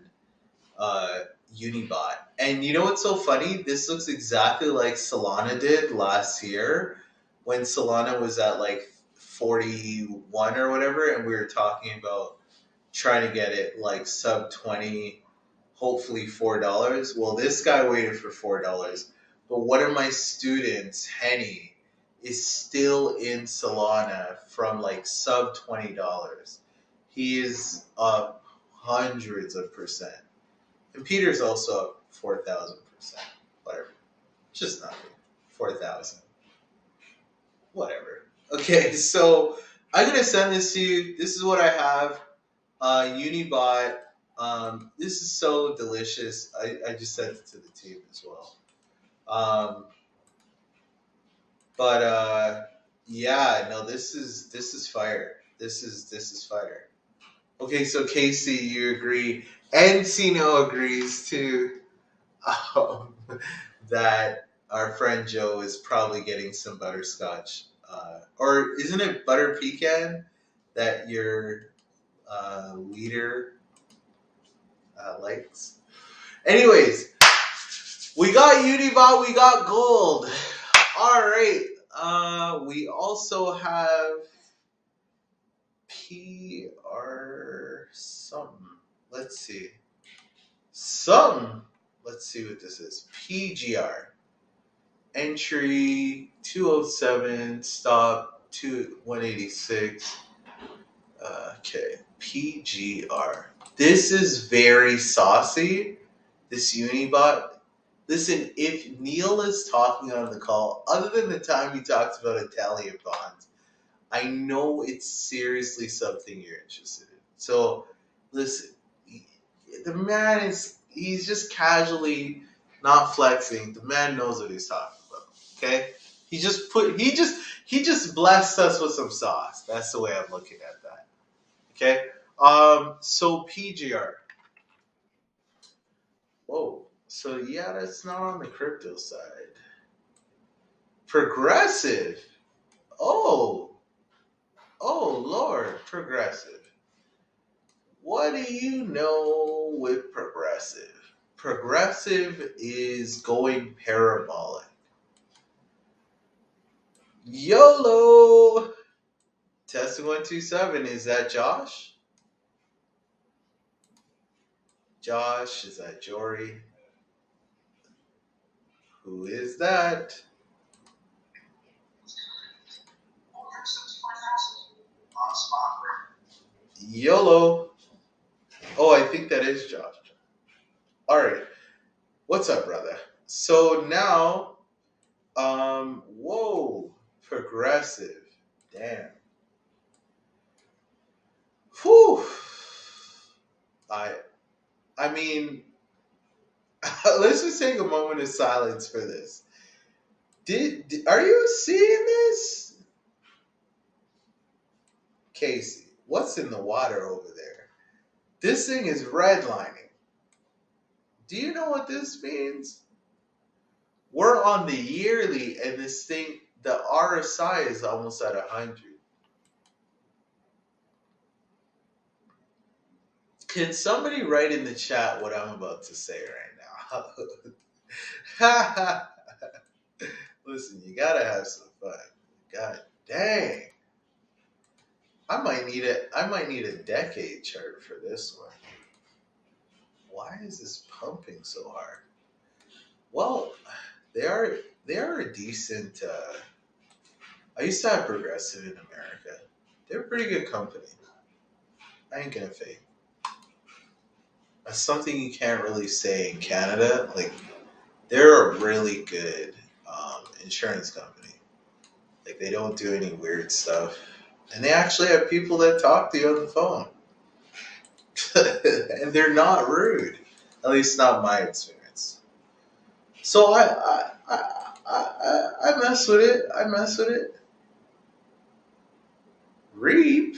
uh, Unibot. And you know what's so funny? This looks exactly like Solana did last year when Solana was at like 41 or whatever, and we were talking about trying to get it like sub 20, hopefully $4. Well, this guy waited for $4. But one of my students, Henny, is still in Solana from like sub $20. He is up hundreds of percent. And Peter's also up 4,000%. Whatever. Just nothing. 4,000. Whatever. Okay, so I'm gonna send this to you. This is what I have. Unibot. This is so delicious. I just sent it to the team as well. Um, But yeah, no, this is fire. This is fire. Okay, so Casey, you agree, and Sino agrees too, um, that our friend Joe is probably getting some butterscotch, or isn't it butter pecan that your leader likes? Anyways, we got Unibot, we got gold. All right. We also have PR something. Let's see. Something. Let's see what this is. PGR. Entry 207, stop 186. Okay. PGR. This is very saucy. This Unibot. Listen, if Neil is talking on the call, other than the time he talks about Italian bonds, I know it's seriously something you're interested in. So, listen, the man he's just casually not flexing. The man knows what he's talking about. Okay? He just blessed us with some sauce. That's the way I'm looking at that. Okay? So PGR. Whoa. So yeah, that's not on the crypto side. Progressive. Oh, oh Lord, progressive. What do you know with progressive? Progressive is going parabolic. YOLO! Testing 127. Is that Josh? Josh, is that Jory? Who is that? YOLO. Oh, I think that is Josh. All right. What's up, brother? So now, whoa, progressive. Damn. Whew. I, I mean, let's just take a moment of silence for this. Are you seeing this, Casey? What's in the water over there? This thing is redlining. Do you know what this means? We're on the yearly, and this thing, the RSI is almost at 100. Can somebody write in the chat what I'm about to say right now? Listen, you gotta have some fun. God dang. I might need a decade chart for this one. Why is this pumping so hard? Well, they are a decent. I used to have Progressive in America. They're a pretty good company. I ain't gonna fake. That's something you can't really say in Canada. Like, they're a really good insurance company. Like, they don't do any weird stuff, and they actually have people that talk to you on the phone, and they're not rude. At least not my experience. So I mess with it. I mess with it. Reap,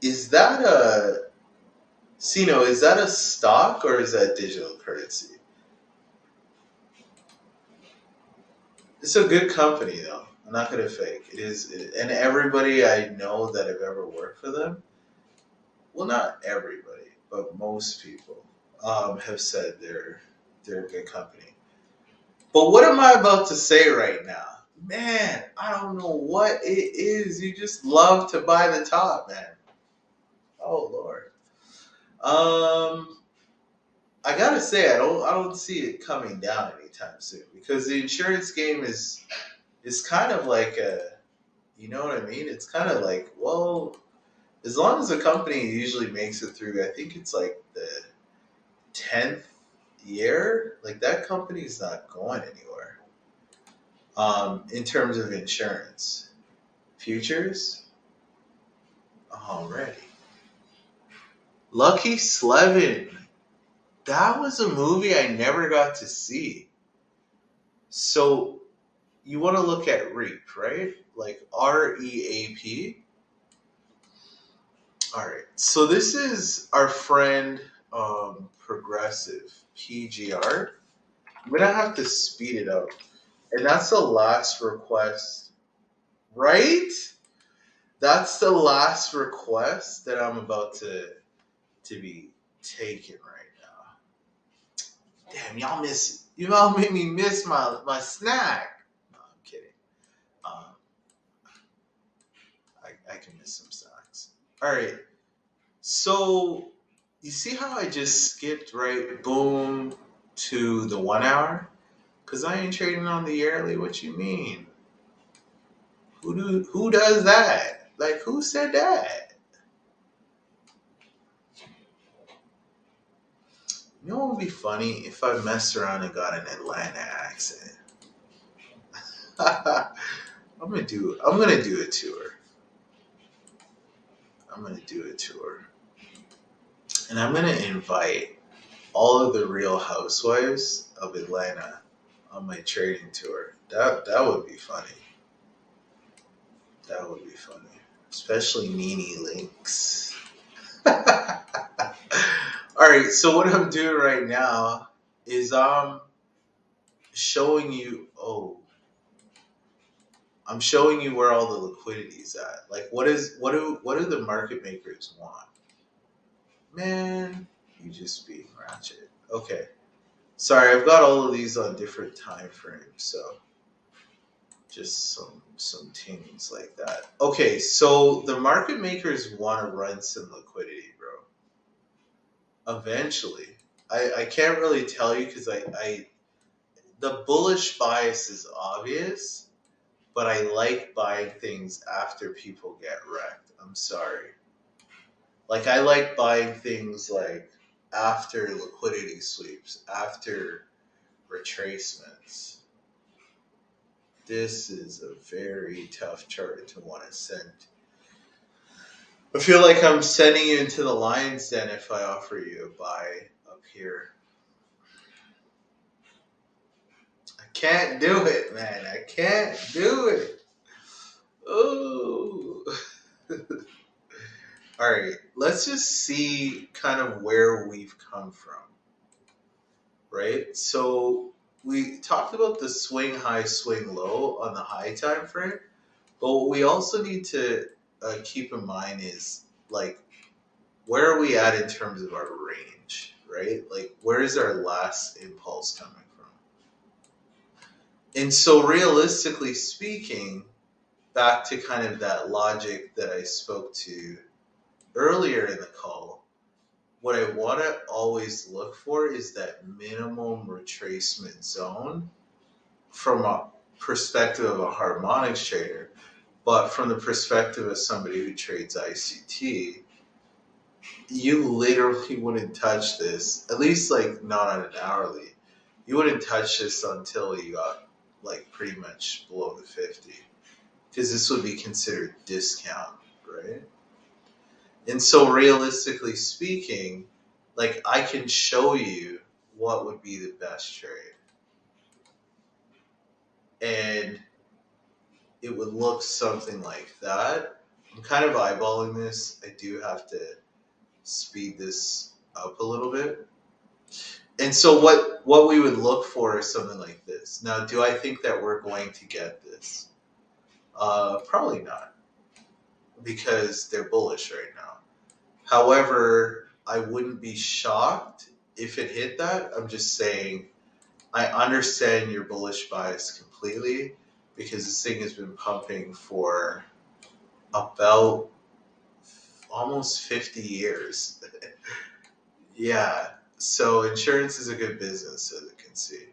is that a Sino? Is that a stock or is that digital currency? It's a good company though. I'm not gonna fake. It is, and everybody I know that have ever worked for them. Well, not everybody, but most people have said they're a good company. But what am I about to say right now? Man, I don't know what it is. You just love to buy the top, man. Oh Lord. Um, I gotta say I don't see it coming down anytime soon because the insurance game is kind of like a, you know what I mean? It's kind of like, well, as long as the company usually makes it through, I think it's like the 10th year, like that company's not going anywhere. In terms of insurance, futures already. Lucky Slevin. That was a movie I never got to see. So you want to look at REAP, right? Like REAP. All right. So this is our friend Progressive PGR. I'm gonna have to speed it up, and that's the last request, right? That's the last request that I'm about to be taking right now. Damn, y'all made me miss my snack. No, I'm kidding. Um, I can miss some snacks. All right. So you see how I just skipped right boom to the 1 hour? Cause I ain't trading on the yearly. What you mean? Who does that? Like who said that? You know what would be funny if I messed around and got an Atlanta accent. I'm gonna do a tour. I'm gonna do a tour. And I'm gonna invite all of the real housewives of Atlanta on my trading tour. That would be funny. That would be funny. Especially Nene Links. Alright, so what I'm doing right now is showing you I'm showing you where all the liquidity is at. Like what do the market makers want? Man, you just being ratchet. Okay. Sorry, I've got all of these on different time frames, so just some things like that. Okay, so the market makers want to run some liquidity, bro. Eventually. I can't really tell you because I the bullish bias is obvious, but I like buying things after people get wrecked. I'm sorry. Like I like buying things like after liquidity sweeps, after retracements. This is a very tough chart to want to send. I feel like I'm sending you into the lion's den if I offer you a buy up here. I can't do it, man. I can't do it. Oh. All right, let's just see kind of where we've come from, right? So we talked about the swing high, swing low on the high time frame, but what we also need to keep in mind is like where are we at in terms of our range, right? Like where is our last impulse coming from? And so realistically speaking, back to kind of that logic that I spoke to earlier in the call, what I want to always look for is that minimum retracement zone from a perspective of a harmonics trader, but from the perspective of somebody who trades ICT, you literally wouldn't touch this, at least like not on an hourly. You wouldn't touch this until you got like pretty much below the 50, because this would be considered discount, right? And so realistically speaking, like I can show you what would be the best trade. And it would look something like that. I'm kind of eyeballing this. I do have to speed this up a little bit. And so what we would look for is something like this. Now, do I think that we're going to get this? Probably not, because they're bullish right now. However, I wouldn't be shocked if it hit that. I'm just saying I understand your bullish bias completely because this thing has been pumping for about almost 50 years. Yeah. So insurance is a good business, as you can see.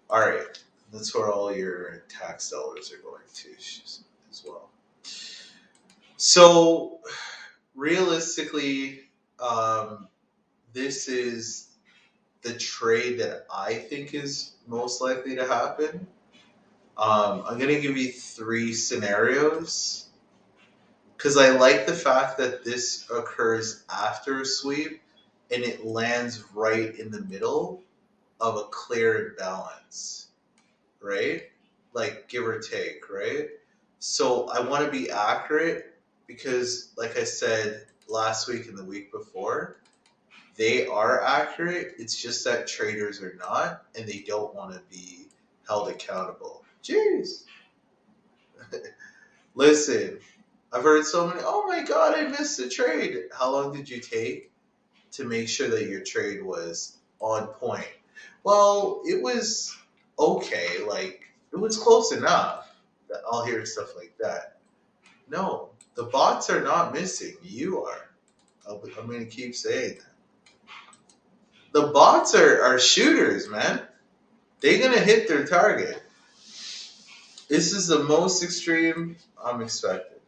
All right. That's where all your tax dollars are going to as well. So realistically, this is the trade that I think is most likely to happen. I'm going to give you 3 scenarios because I like the fact that this occurs after a sweep and it lands right in the middle of a clear imbalance, right? Like give or take, right? So I want to be accurate because, like I said last week and the week before, they are accurate. It's just that traders are not, and they don't want to be held accountable. Jeez. Listen, I've heard so many, oh my God, I missed a trade. How long did you take to make sure that your trade was on point? Well, it was okay. Like, it was close enough. I'll hear stuff like that. No, the bots are not missing. You are. I'm going to keep saying that. The bots are shooters, man. They're going to hit their target. This is the most extreme I'm expecting.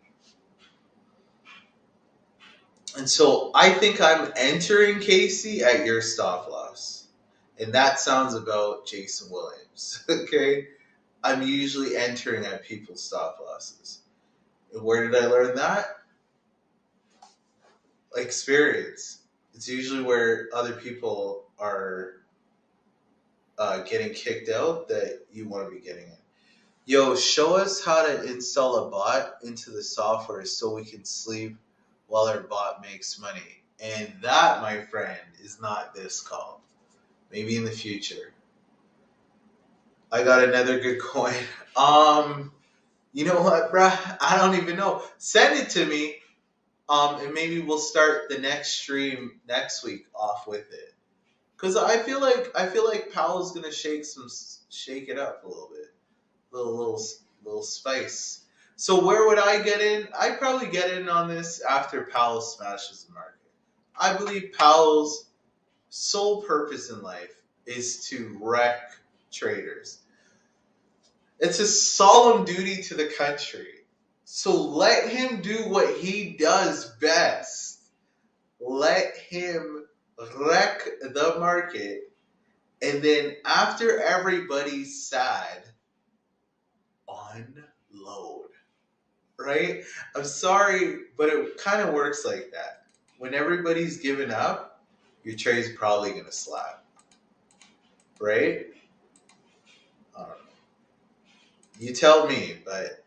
And so I think I'm entering Casey at your stop loss. And that sounds about Jason Williams. Okay? I'm usually entering at people's stop losses. And where did I learn that? Experience. It's usually where other people are getting kicked out that you want to be getting in. Yo, show us how to install a bot into the software so we can sleep while our bot makes money. And that, my friend, is not this call. Maybe in the future. I got another good coin. You know what, bruh? I don't even know. Send it to me. And maybe we'll start the next stream next week off with it. Cause I feel like Powell's gonna shake it up a little bit. Little spice. So where would I get in? I'd probably get in on this after Powell smashes the market. I believe Powell's sole purpose in life is to wreck traders. It's a solemn duty to the country. So let him do what he does best. Let him wreck the market, and then after everybody's sad, unload. Right? I'm sorry, but it kind of works like that. When everybody's given up, your trade's probably going to slap. Right? I don't know. You tell me, but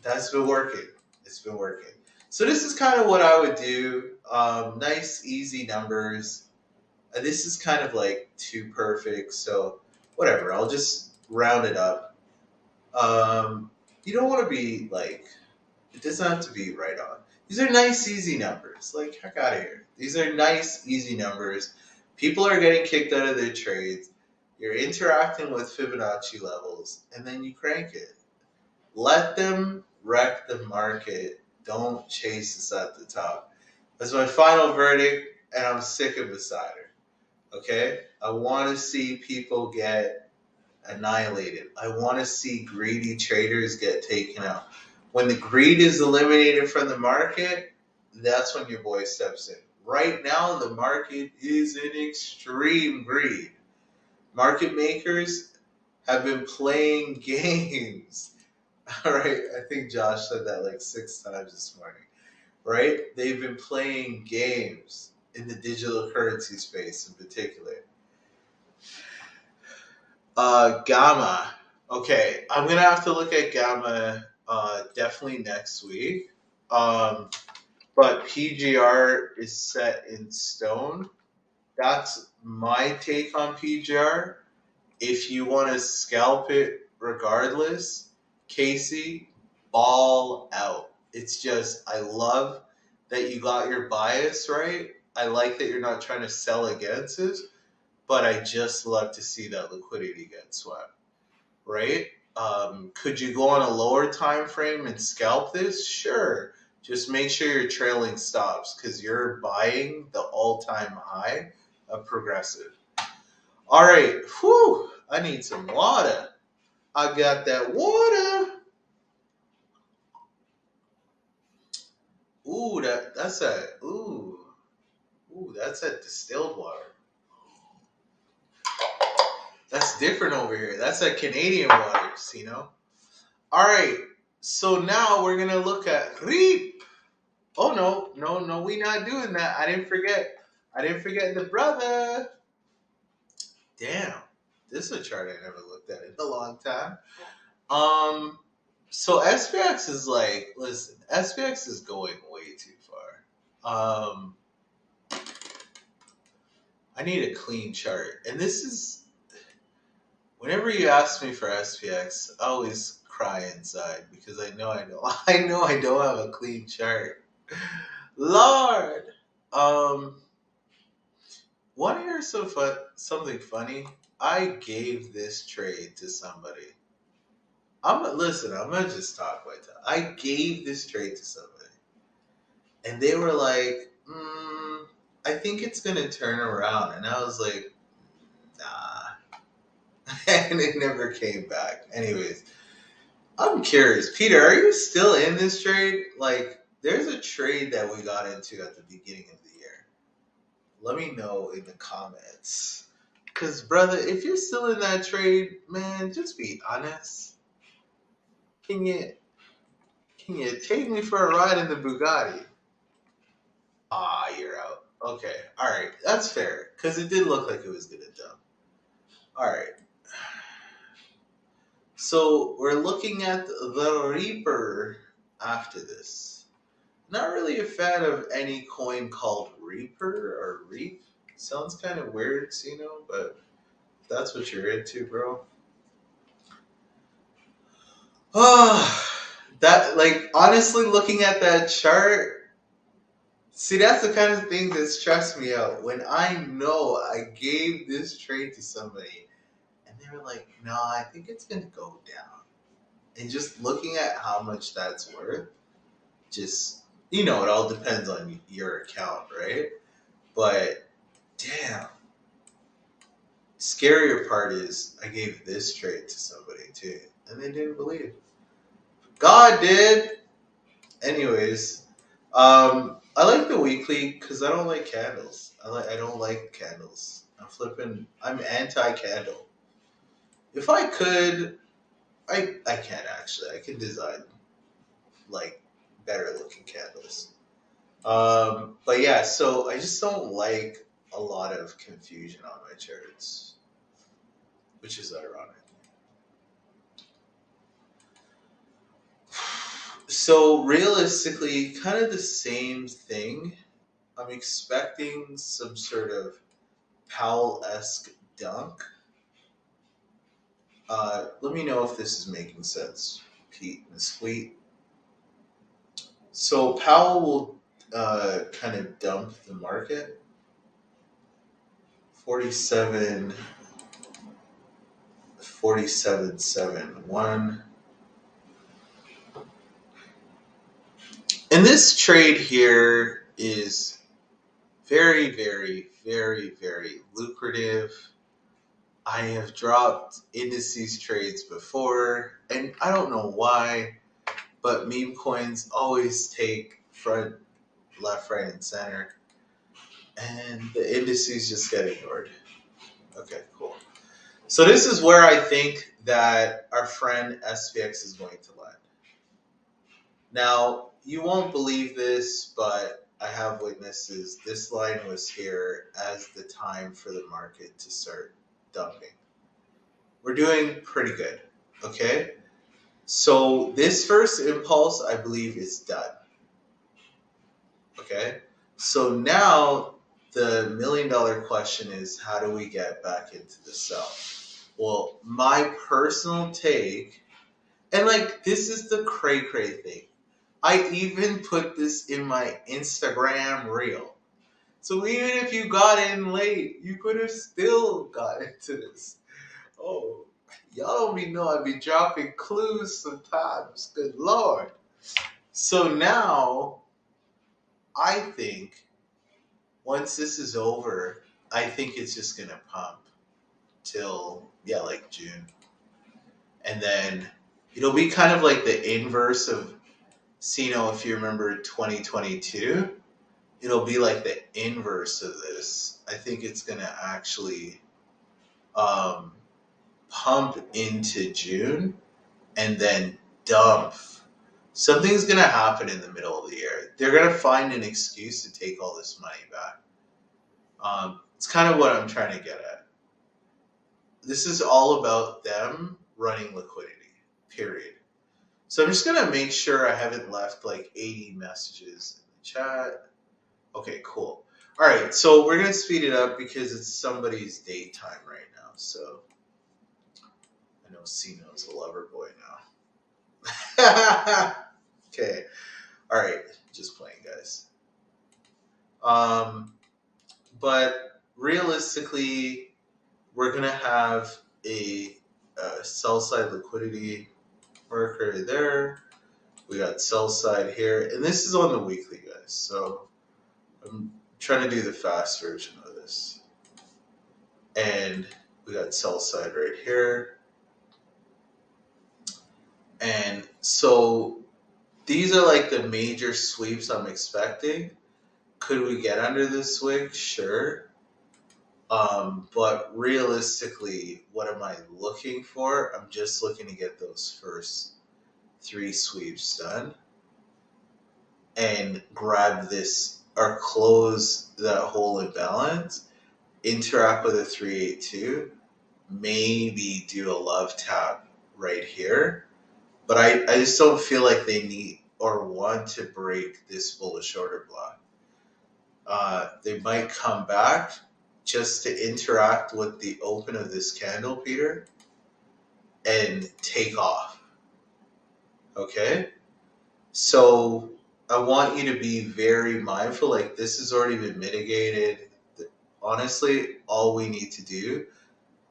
that's been working. It's been working. So this is kind of what I would do. Nice, easy numbers. This is kind of like too perfect, so whatever. I'll just round it up. You don't want to be like, it doesn't have to be right on. These are nice, easy numbers. Like, heck out of here. These are nice, easy numbers. People are getting kicked out of their trades. You're interacting with Fibonacci levels, and then you crank it. Let them wreck the market. Don't chase us at the top. That's my final verdict, and I'm sick and beside her. Okay? I want to see people get annihilated. I want to see greedy traders get taken out. When the greed is eliminated from the market, that's when your boy steps in. Right now, the market is in extreme greed. Market makers have been playing games. All right, I think Josh said that like 6 times this morning. Right? They've been playing games in the digital currency space in particular. Gamma. Okay, I'm going to have to look at Gamma definitely next week. But PGR is set in stone. That's my take on PGR. If you want to scalp it regardless, Casey, ball out. It's just, I love that you got your bias right. I like that you're not trying to sell against it, but I just love to see that liquidity get swept, right? Could you go on a lower time frame and scalp this? Sure. Just make sure your trailing stops because you're buying the all-time high of Progressive. All right. Whew. I need some water. I got that water. Ooh, that's that distilled water. That's different over here. That's that Canadian waters, you know? All right. So now we're going to look at REAP. Oh, no, we not doing that. I didn't forget the brother. Damn. This is a chart I never looked at in a long time. Um, so SPX is like, listen, SPX is going way too far. I need a clean chart, and this is whenever you ask me for SPX, I always cry inside because I know I don't have a clean chart. Lord, um, want to hear something funny? I gave this trade to somebody. Listen. I'm gonna just talk like that. I gave this trade to somebody, and they were like, "I think it's gonna turn around," and I was like, "Nah," and it never came back. Anyways, I'm curious, Peter. Are you still in this trade? Like, there's a trade that we got into at the beginning of the year. Let me know in the comments. Cause brother, if you're still in that trade, man, just be honest. Can you can you take me for a ride in the Bugatti? Ah, you're out. Okay, all right, that's fair. Cause it did look like it was gonna dump. All right, so we're looking at the Reaper after this. Not really a fan of any coin called Reaper or Reap. Sounds kind of weird, but if that's what you're into, bro. Ah, that like honestly looking at that chart, see that's the kind of thing that stressed me out. When I know I gave this trade to somebody and they were like, "No, I think it's gonna go down." And just looking at how much that's worth, just it all depends on your account, right? But damn, scarier part is I gave this trade to somebody too, and they didn't believe. God did. Anyways, I like the weekly because I don't like candles. I don't like candles. I'm anti candle. If I could, I can't actually. I can design like better looking candles. But yeah, so I just don't like a lot of confusion on my charts, which is ironic. So realistically, kind of the same thing. I'm expecting some sort of Powell-esque dunk. Let me know if this is making sense, Pete and Sweet. So Powell will kind of dump the market. 47, 47.71. And this trade here is very, very, very, very lucrative. I have dropped indices trades before, and I don't know why, but meme coins always take front, left, right, and center, and the indices just get ignored. Okay, cool. So this is where I think that our friend SPX is going to land. Now, you won't believe this, but I have witnesses. This line was here as the time for the market to start dumping. We're doing pretty good, okay? So this first impulse, I believe, is done, okay? So now the $1,000,000 question is, how do we get back into the sell? Well, my personal take, and like this is the cray thing. I even put this in my Instagram reel. So even if you got in late, you could have still got into this. Oh, y'all don't even know I'd be dropping clues sometimes. Good Lord. So now, I think once this is over, I think it's just going to pump till, like June. And then it'll be kind of like the inverse of, if you remember 2022, it'll be like the inverse of this. I think it's going to actually pump into June and then dump. Something's going to happen in the middle of the year. They're going to find an excuse to take all this money back. It's kind of what I'm trying to get at. this is all about them running liquidity, period. So I'm just going to make sure I haven't left like 80 messages in the chat. Okay, cool. All right, so we're going to speed it up because it's somebody's daytime right now. So I know Cino's a lover boy now. Okay. All right, just playing, guys. But realistically, we're going to have a sell side liquidity marker there. We got sell side here, and this is on the weekly, guys. So I'm trying to do the fast version of this. And we got sell side right here. And so these are like the major sweeps I'm expecting. Could we get under this wick? Sure. But realistically, what am I looking for? I'm just looking to get those first 3 sweeps done and grab this or close that whole imbalance, interact with a 382, maybe do a love tap right here. But I just don't feel like they need or want to break this bullish order block. They might come back just to interact with the open of this candle, Peter, and take off. Okay? So I want you to be very mindful. Like, this has already been mitigated. Honestly, all we need to do,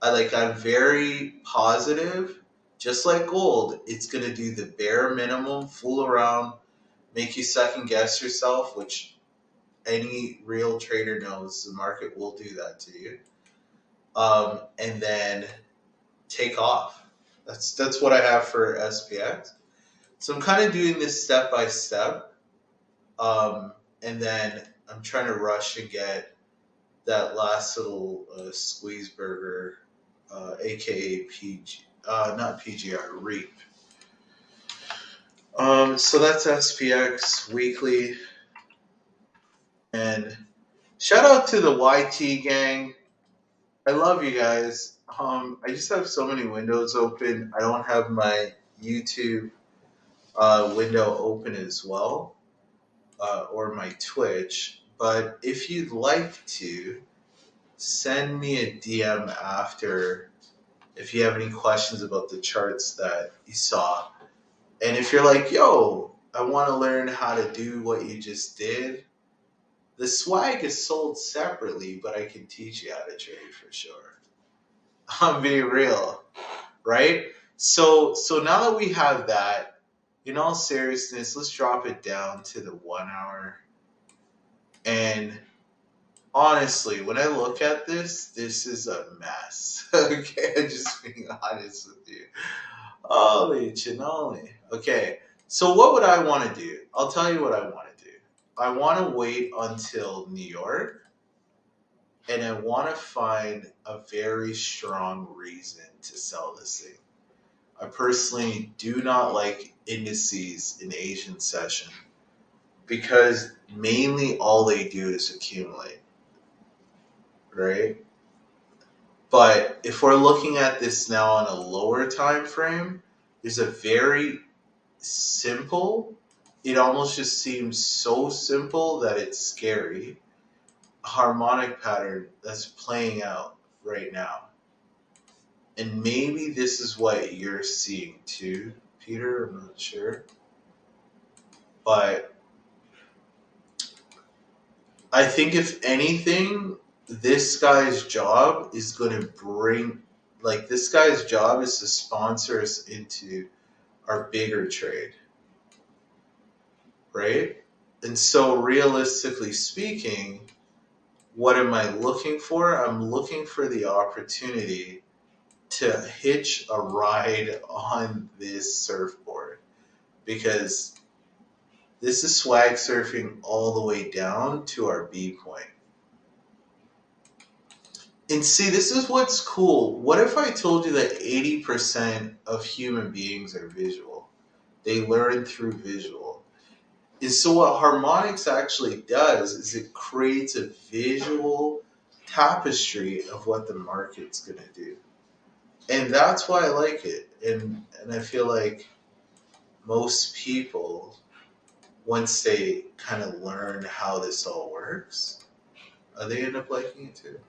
I'm very positive, just like gold, it's going to do the bare minimum, fool around, make you second guess yourself, which any real trader knows the market will do that to you. And then take off. That's what I have for SPX. So I'm kind of doing this step by step. And then I'm trying to rush and get that last little squeeze burger, aka PG, not PGR, REAP. So that's SPX weekly. And shout out to the YT gang. I love you guys. I just have so many windows open. I don't have my YouTube window open as well, or my Twitch. But if you'd like to, send me a DM after if you have any questions about the charts that you saw. And if you're like, yo, I want to learn how to do what you just did, the swag is sold separately, but I can teach you how to trade for sure. I'm being real, right? So now that we have that, in all seriousness, let's drop it down to the 1 hour. And honestly, when I look at this is a mess. Okay, I'm just being honest with you. Holy cannoli. Okay, so what would I want to do? I'll tell you what I want to do. I want to wait until New York, and I want to find a very strong reason to sell this thing. I personally do not like indices in Asian session because mainly all they do is accumulate, right? But if we're looking at this now on a lower time frame, there's a very simple, it almost just seems so simple that it's scary, harmonic pattern that's playing out right now. And maybe this is what you're seeing too, Peter, I'm not sure. But I think if anything, this guy's job is going to bring, this guy's job is to sponsor us into our bigger trade, right? And so realistically speaking, what am I looking for? I'm looking for the opportunity to hitch a ride on this surfboard, because this is swag surfing all the way down to our B point. And see, this is what's cool. What if I told you that 80% of human beings are visual? They learn through visual. And so what harmonics actually does is it creates a visual tapestry of what the market's going to do. And that's why I like it. And I feel like most people, once they kind of learn how this all works, they end up liking it too.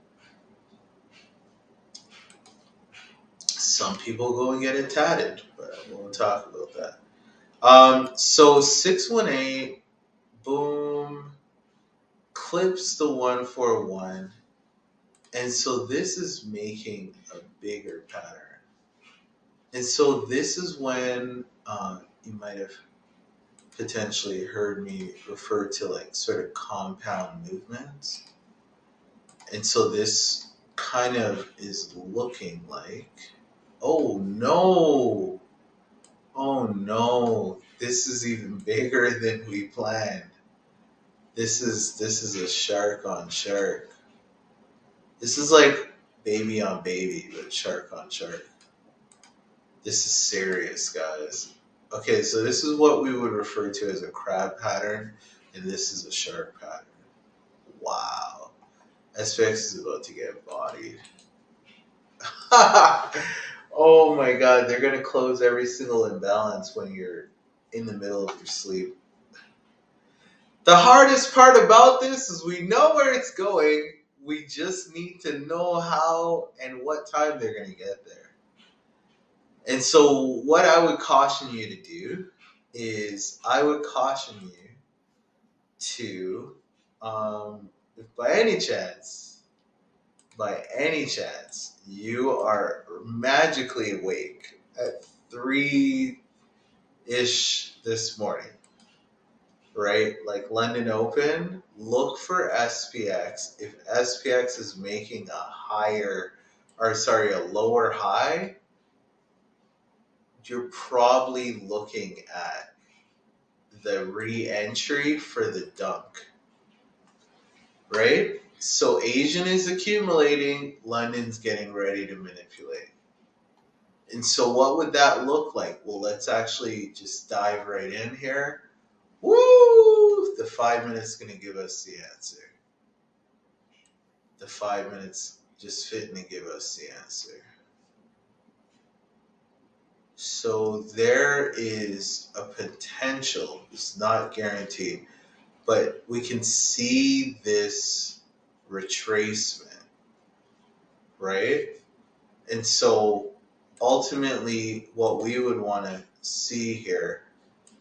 Some people go and get it tatted, but I won't talk about that. So 618, boom, clips the 141, and so this is making a bigger pattern. And so this is when you might have potentially heard me refer to like sort of compound movements. And so this kind of is looking like, oh no, oh no, this is even bigger than we planned. This is a shark on shark. This is like baby on baby, but shark on shark. This is serious, guys. Okay, so this is what we would refer to as a crab pattern, and this is a shark pattern. Wow. SPX is about to get bodied. Oh my god, they're going to close every single imbalance when you're in the middle of your sleep. The hardest part about this is we know where it's going. We just need to know how and what time they're going to get there. And so what I would caution you to do is I would caution you to, if by any chance, you are magically awake at 3-ish this morning, right? Like London Open, look for SPX. If SPX is making a lower high, you're probably looking at the re-entry for the dunk, right? So Asian is accumulating, London's getting ready to manipulate. And so what would that look like? Well, let's actually just dive right in here. Woo! The 5 minutes is going to give us the answer. The 5 minutes just fitting to give us the answer. So there is a potential, it's not guaranteed, but we can see this retracement, right? And so ultimately what we would want to see here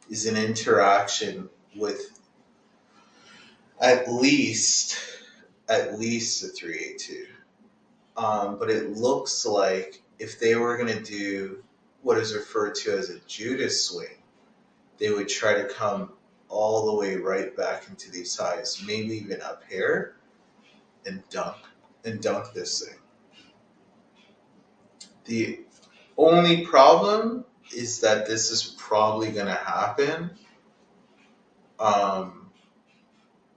is an interaction with at least a 382. But it looks like if they were going to do what is referred to as a Judas swing, they would try to come all the way right back into these highs, maybe even up here, and dunk this thing. The only problem is that this is probably going to happen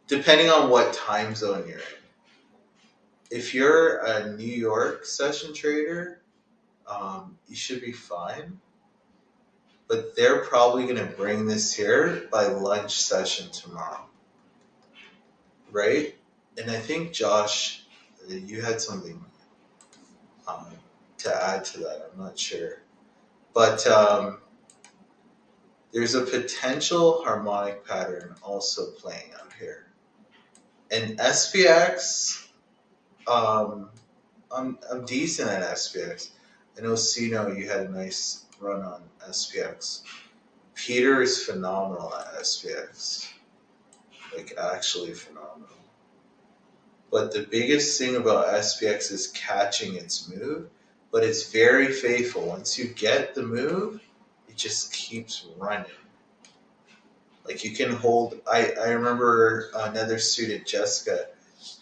depending on what time zone you're in. If you're a New York session trader, you should be fine. But they're probably going to bring this here by lunch session tomorrow. Right? And I think, Josh, you had something to add to that. I'm not sure. But there's a potential harmonic pattern also playing out here. And SPX, I'm decent at SPX. I know, Sino, you had a nice run on SPX. Peter is phenomenal at SPX. Like, actually phenomenal. But the biggest thing about SPX is catching its move, but it's very faithful. Once you get the move, it just keeps running. Like, you can hold, I remember another student, Jessica,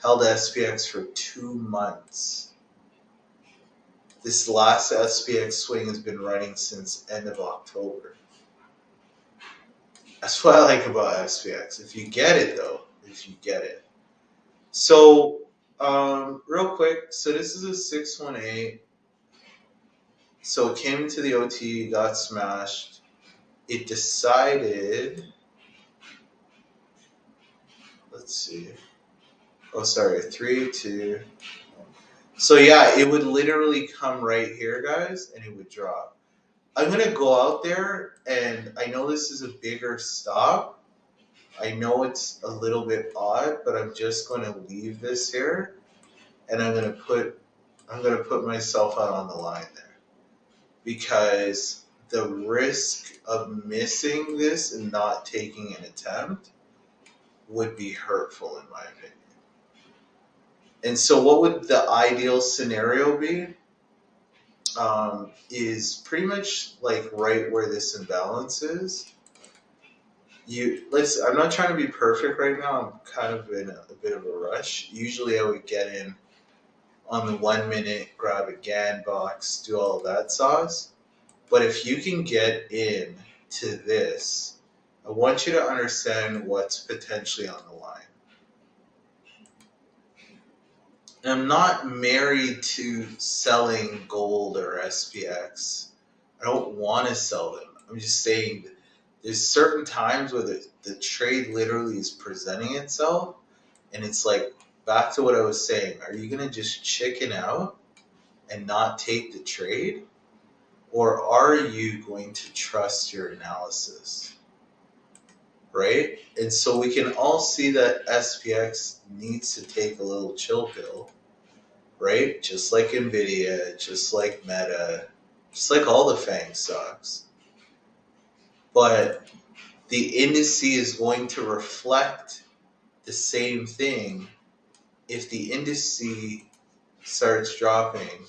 held SPX for 2 months. This last SPX swing has been running since end of October. That's what I like about SPX. If you get it, though, So, real quick, so this is a 618. So it came into the OT, got smashed. It decided, let's see. Oh, sorry, 3, 2. So yeah, it would literally come right here, guys, and it would drop. I'm gonna go out there, and I know this is a bigger stop. I know it's a little bit odd, but I'm just gonna leave this here, and I'm gonna put myself out on the line there, because the risk of missing this and not taking an attempt would be hurtful in my opinion. And so, what would the ideal scenario be? Is pretty much like right where this imbalance is. I'm not trying to be perfect right now. I'm kind of in a bit of a rush. Usually I would get in on the 1 minute, grab a GAN box, do all that sauce. But if you can get in to this, I want you to understand what's potentially on the line. I'm not married to selling gold or SPX. I don't want to sell them. I'm just saying that there's certain times where the trade literally is presenting itself, and it's like, back to what I was saying, are you going to just chicken out and not take the trade? Or are you going to trust your analysis? Right? And so we can all see that SPX needs to take a little chill pill, right? Just like Nvidia, just like Meta, just like all the FANG stocks. But the indice is going to reflect the same thing. If the indice starts dropping,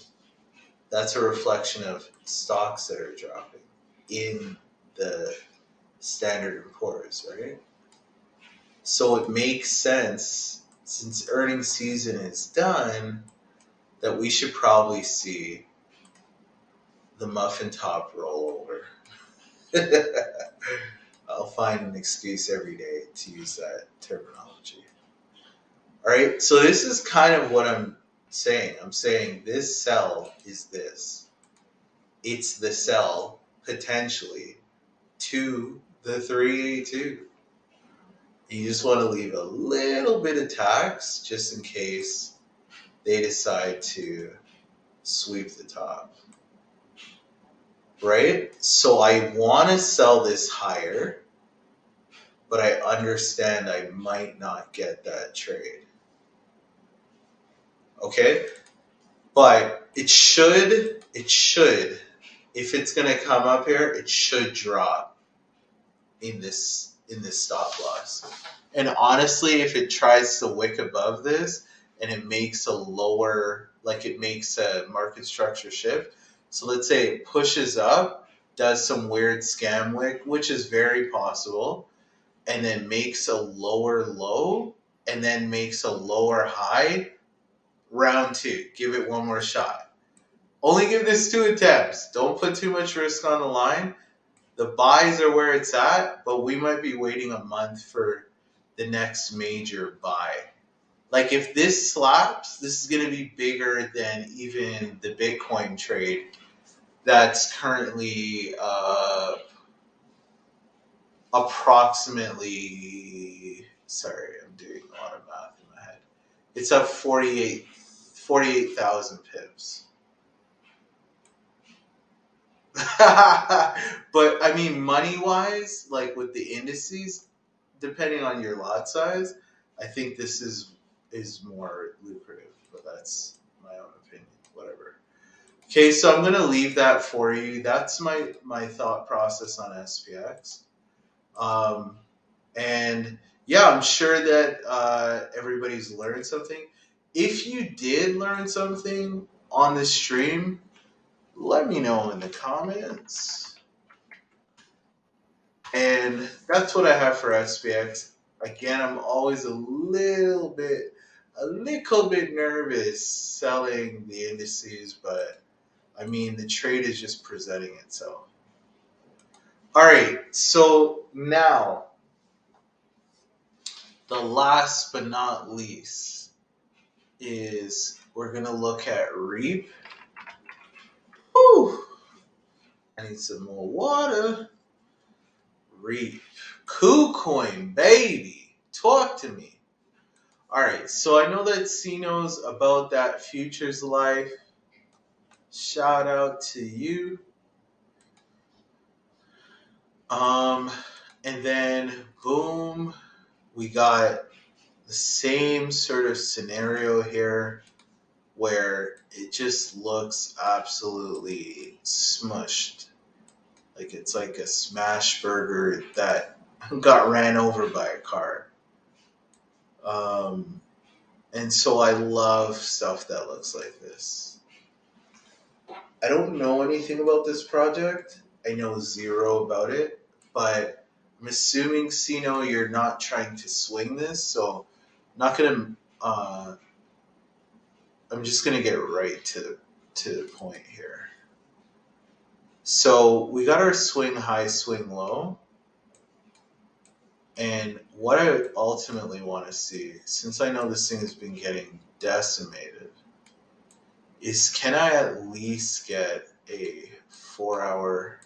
that's a reflection of stocks that are dropping in the Standard & Poor's, right? So it makes sense, since earnings season is done, that we should probably see the muffin top rollover. I'll find an excuse every day to use that terminology. All right, so this is kind of what I'm saying. I'm saying this sell is this. It's the sell, potentially, to the 382. You just want to leave a little bit of tax just in case they decide to sweep the top. Right? So I want to sell this higher, but I understand I might not get that trade. Okay? But it should, if it's going to come up here, it should drop in this stop loss. And honestly, if it tries to wick above this and it makes a lower, like it makes a market structure shift, so let's say it pushes up, does some weird scam wick, which is very possible, and then makes a lower low, and then makes a lower high, round two, give it one more shot. Only give this 2 attempts. Don't put too much risk on the line. The buys are where it's at, but we might be waiting a month for the next major buy. Like if this slaps, this is going to be bigger than even the Bitcoin trade that's currently approximately, sorry, I'm doing a lot of math in my head. It's up 48,000 pips. But I mean, money-wise, like with the indices, depending on your lot size, I think this is more lucrative. But that's my own opinion. Whatever. Okay, so I'm gonna leave that for you. That's my thought process on SPX. And yeah, I'm sure that everybody's learned something. If you did learn something on this stream, let me know in the comments. And that's what I have for SPX. Again, I'm always a little bit nervous selling the indices, but I mean, the trade is just presenting itself. All right, so now, the last but not least is we're going to look at REAP. Whew. I need some more water. REAP. KuCoin, baby. Talk to me. All right, so I know that C knows about that futures life. Shout out to you. Um, and then boom, we got the same sort of scenario here where it just looks absolutely smushed. Like it's like a smash burger that got ran over by a car. Um, and so I love stuff that looks like this. I don't know anything about this project. I know zero about it, but I'm assuming, Sino, you're not trying to swing this, so I'm not gonna. I'm just gonna get right to the point here. So we got our swing high, swing low, and what I ultimately want to see, since I know this thing has been getting decimated, is can I at least get a 4 hour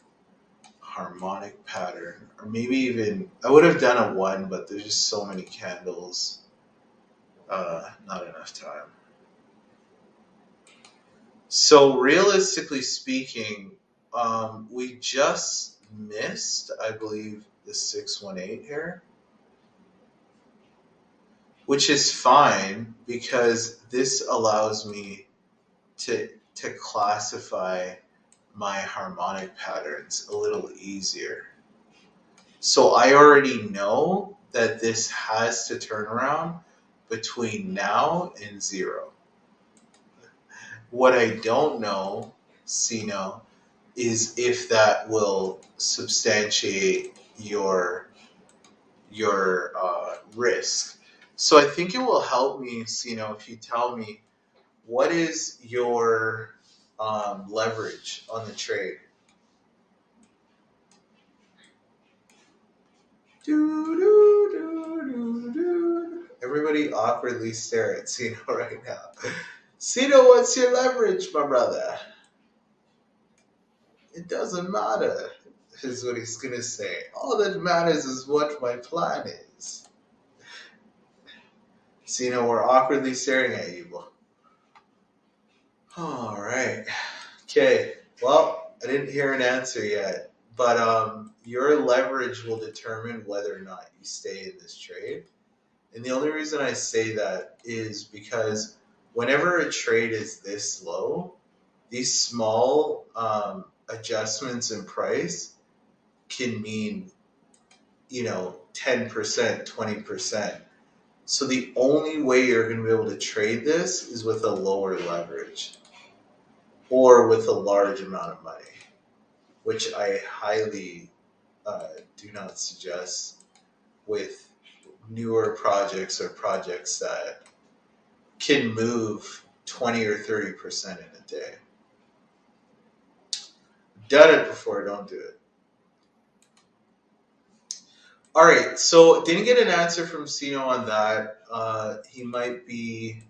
harmonic pattern, or maybe even I would have done a 1, but there's just so many candles, not enough time. So realistically speaking, we just missed, I believe, the 618 here, which is fine because this allows me to classify my harmonic patterns a little easier. So I already know that this has to turn around between now and 0. What I don't know, Sino, is if that will substantiate your risk. So I think it will help me, Sino, if you tell me what is your leverage on the trade. Everybody awkwardly stare at Sino right now. Sino, what's your leverage, my brother? It doesn't matter, is what he's going to say. All that matters is what my plan is. Sino, we're awkwardly staring at you. All right. Okay. Well, I didn't hear an answer yet, but your leverage will determine whether or not you stay in this trade. And the only reason I say that is because whenever a trade is this low, these small adjustments in price can mean, 10%, 20%. So the only way you're going to be able to trade this is with a lower leverage or with a large amount of money, which I highly do not suggest with newer projects or projects that can move 20 or 30% in a day. Done it before, don't do it. All right, so didn't get an answer from Sino on that. He might be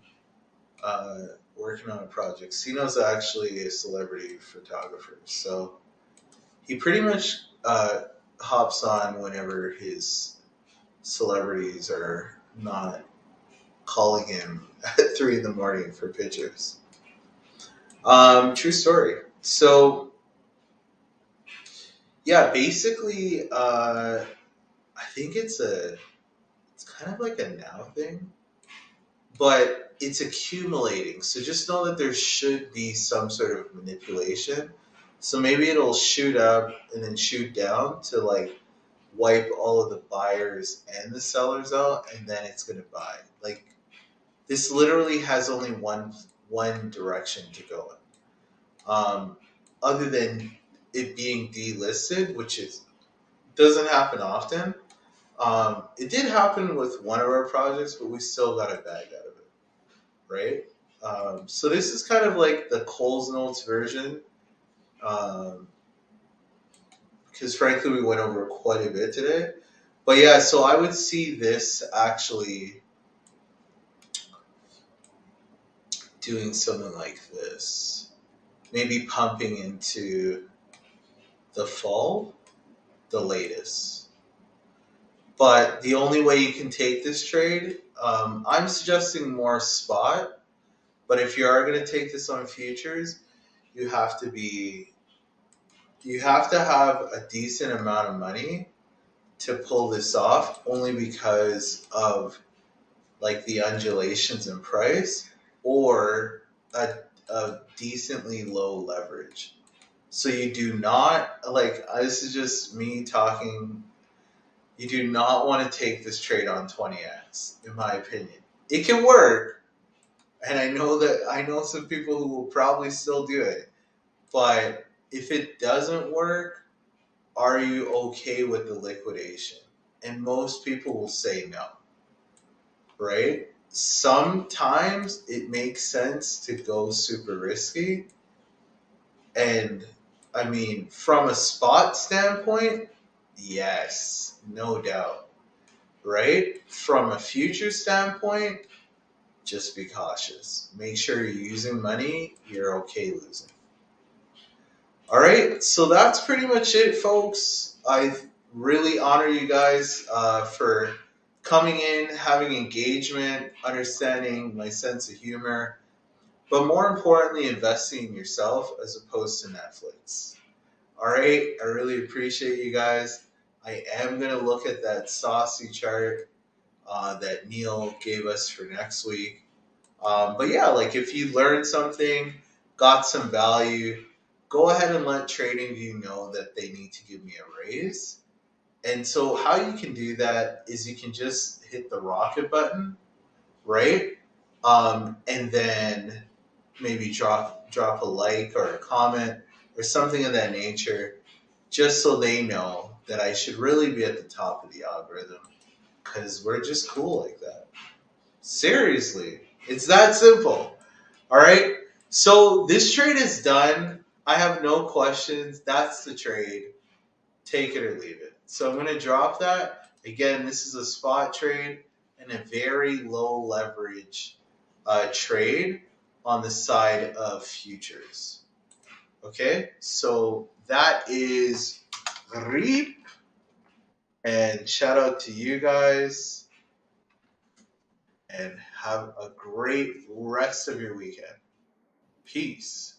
working on a project. Sino's actually a celebrity photographer, so he pretty much hops on whenever his celebrities are not calling him at 3 in the morning for pictures. True story. So, yeah, basically, I think it's kind of like a now thing, but it's accumulating. So just know that there should be some sort of manipulation. So maybe it'll shoot up and then shoot down to like wipe all of the buyers and the sellers out, and then it's gonna buy. Like this literally has only one direction to go in. Other than it being delisted, which doesn't happen often. It did happen with one of our projects, but we still got a bag out of it, right? So this is kind of like the Coles Notes version, because frankly we went over quite a bit today. But yeah, so I would see this actually doing something like this, maybe pumping into the fall, the latest. But the only way you can take this trade I'm suggesting more spot, but if you are going to take this on futures, you have to be you have to have a decent amount of money to pull this off, only because of like the undulations in price or a decently low leverage. So you do not like this is just me talking. You do not want to take this trade on 20x, in my opinion. It can work, and I know some people who will probably still do it. But if it doesn't work, are you okay with the liquidation? And most people will say no, right? Sometimes it makes sense to go super risky. And I mean, from a spot standpoint, yes, no doubt, right? From a future standpoint, just be cautious. Make sure you're using money you're okay losing. All right, so that's pretty much it, folks. I really honor you guys for coming in, having engagement, understanding my sense of humor, but more importantly, investing in yourself as opposed to Netflix. All right, I really appreciate you guys. I am going to look at that saucy chart that Neil gave us for next week. But yeah, like if you learned something, got some value, go ahead and let TradingView know that they need to give me a raise. And so how you can do that is you can just hit the rocket button, right? And then maybe drop a like or a comment or something of that nature, just so they know that I should really be at the top of the algorithm, because we're just cool like that. Seriously, it's that simple. All right. So this trade is done. I have no questions. That's the trade. Take it or leave it. So I'm going to drop that. Again, this is a spot trade and a very low leverage trade on the side of futures. Okay. So that is REAP. And shout out to you guys. And have a great rest of your weekend. Peace.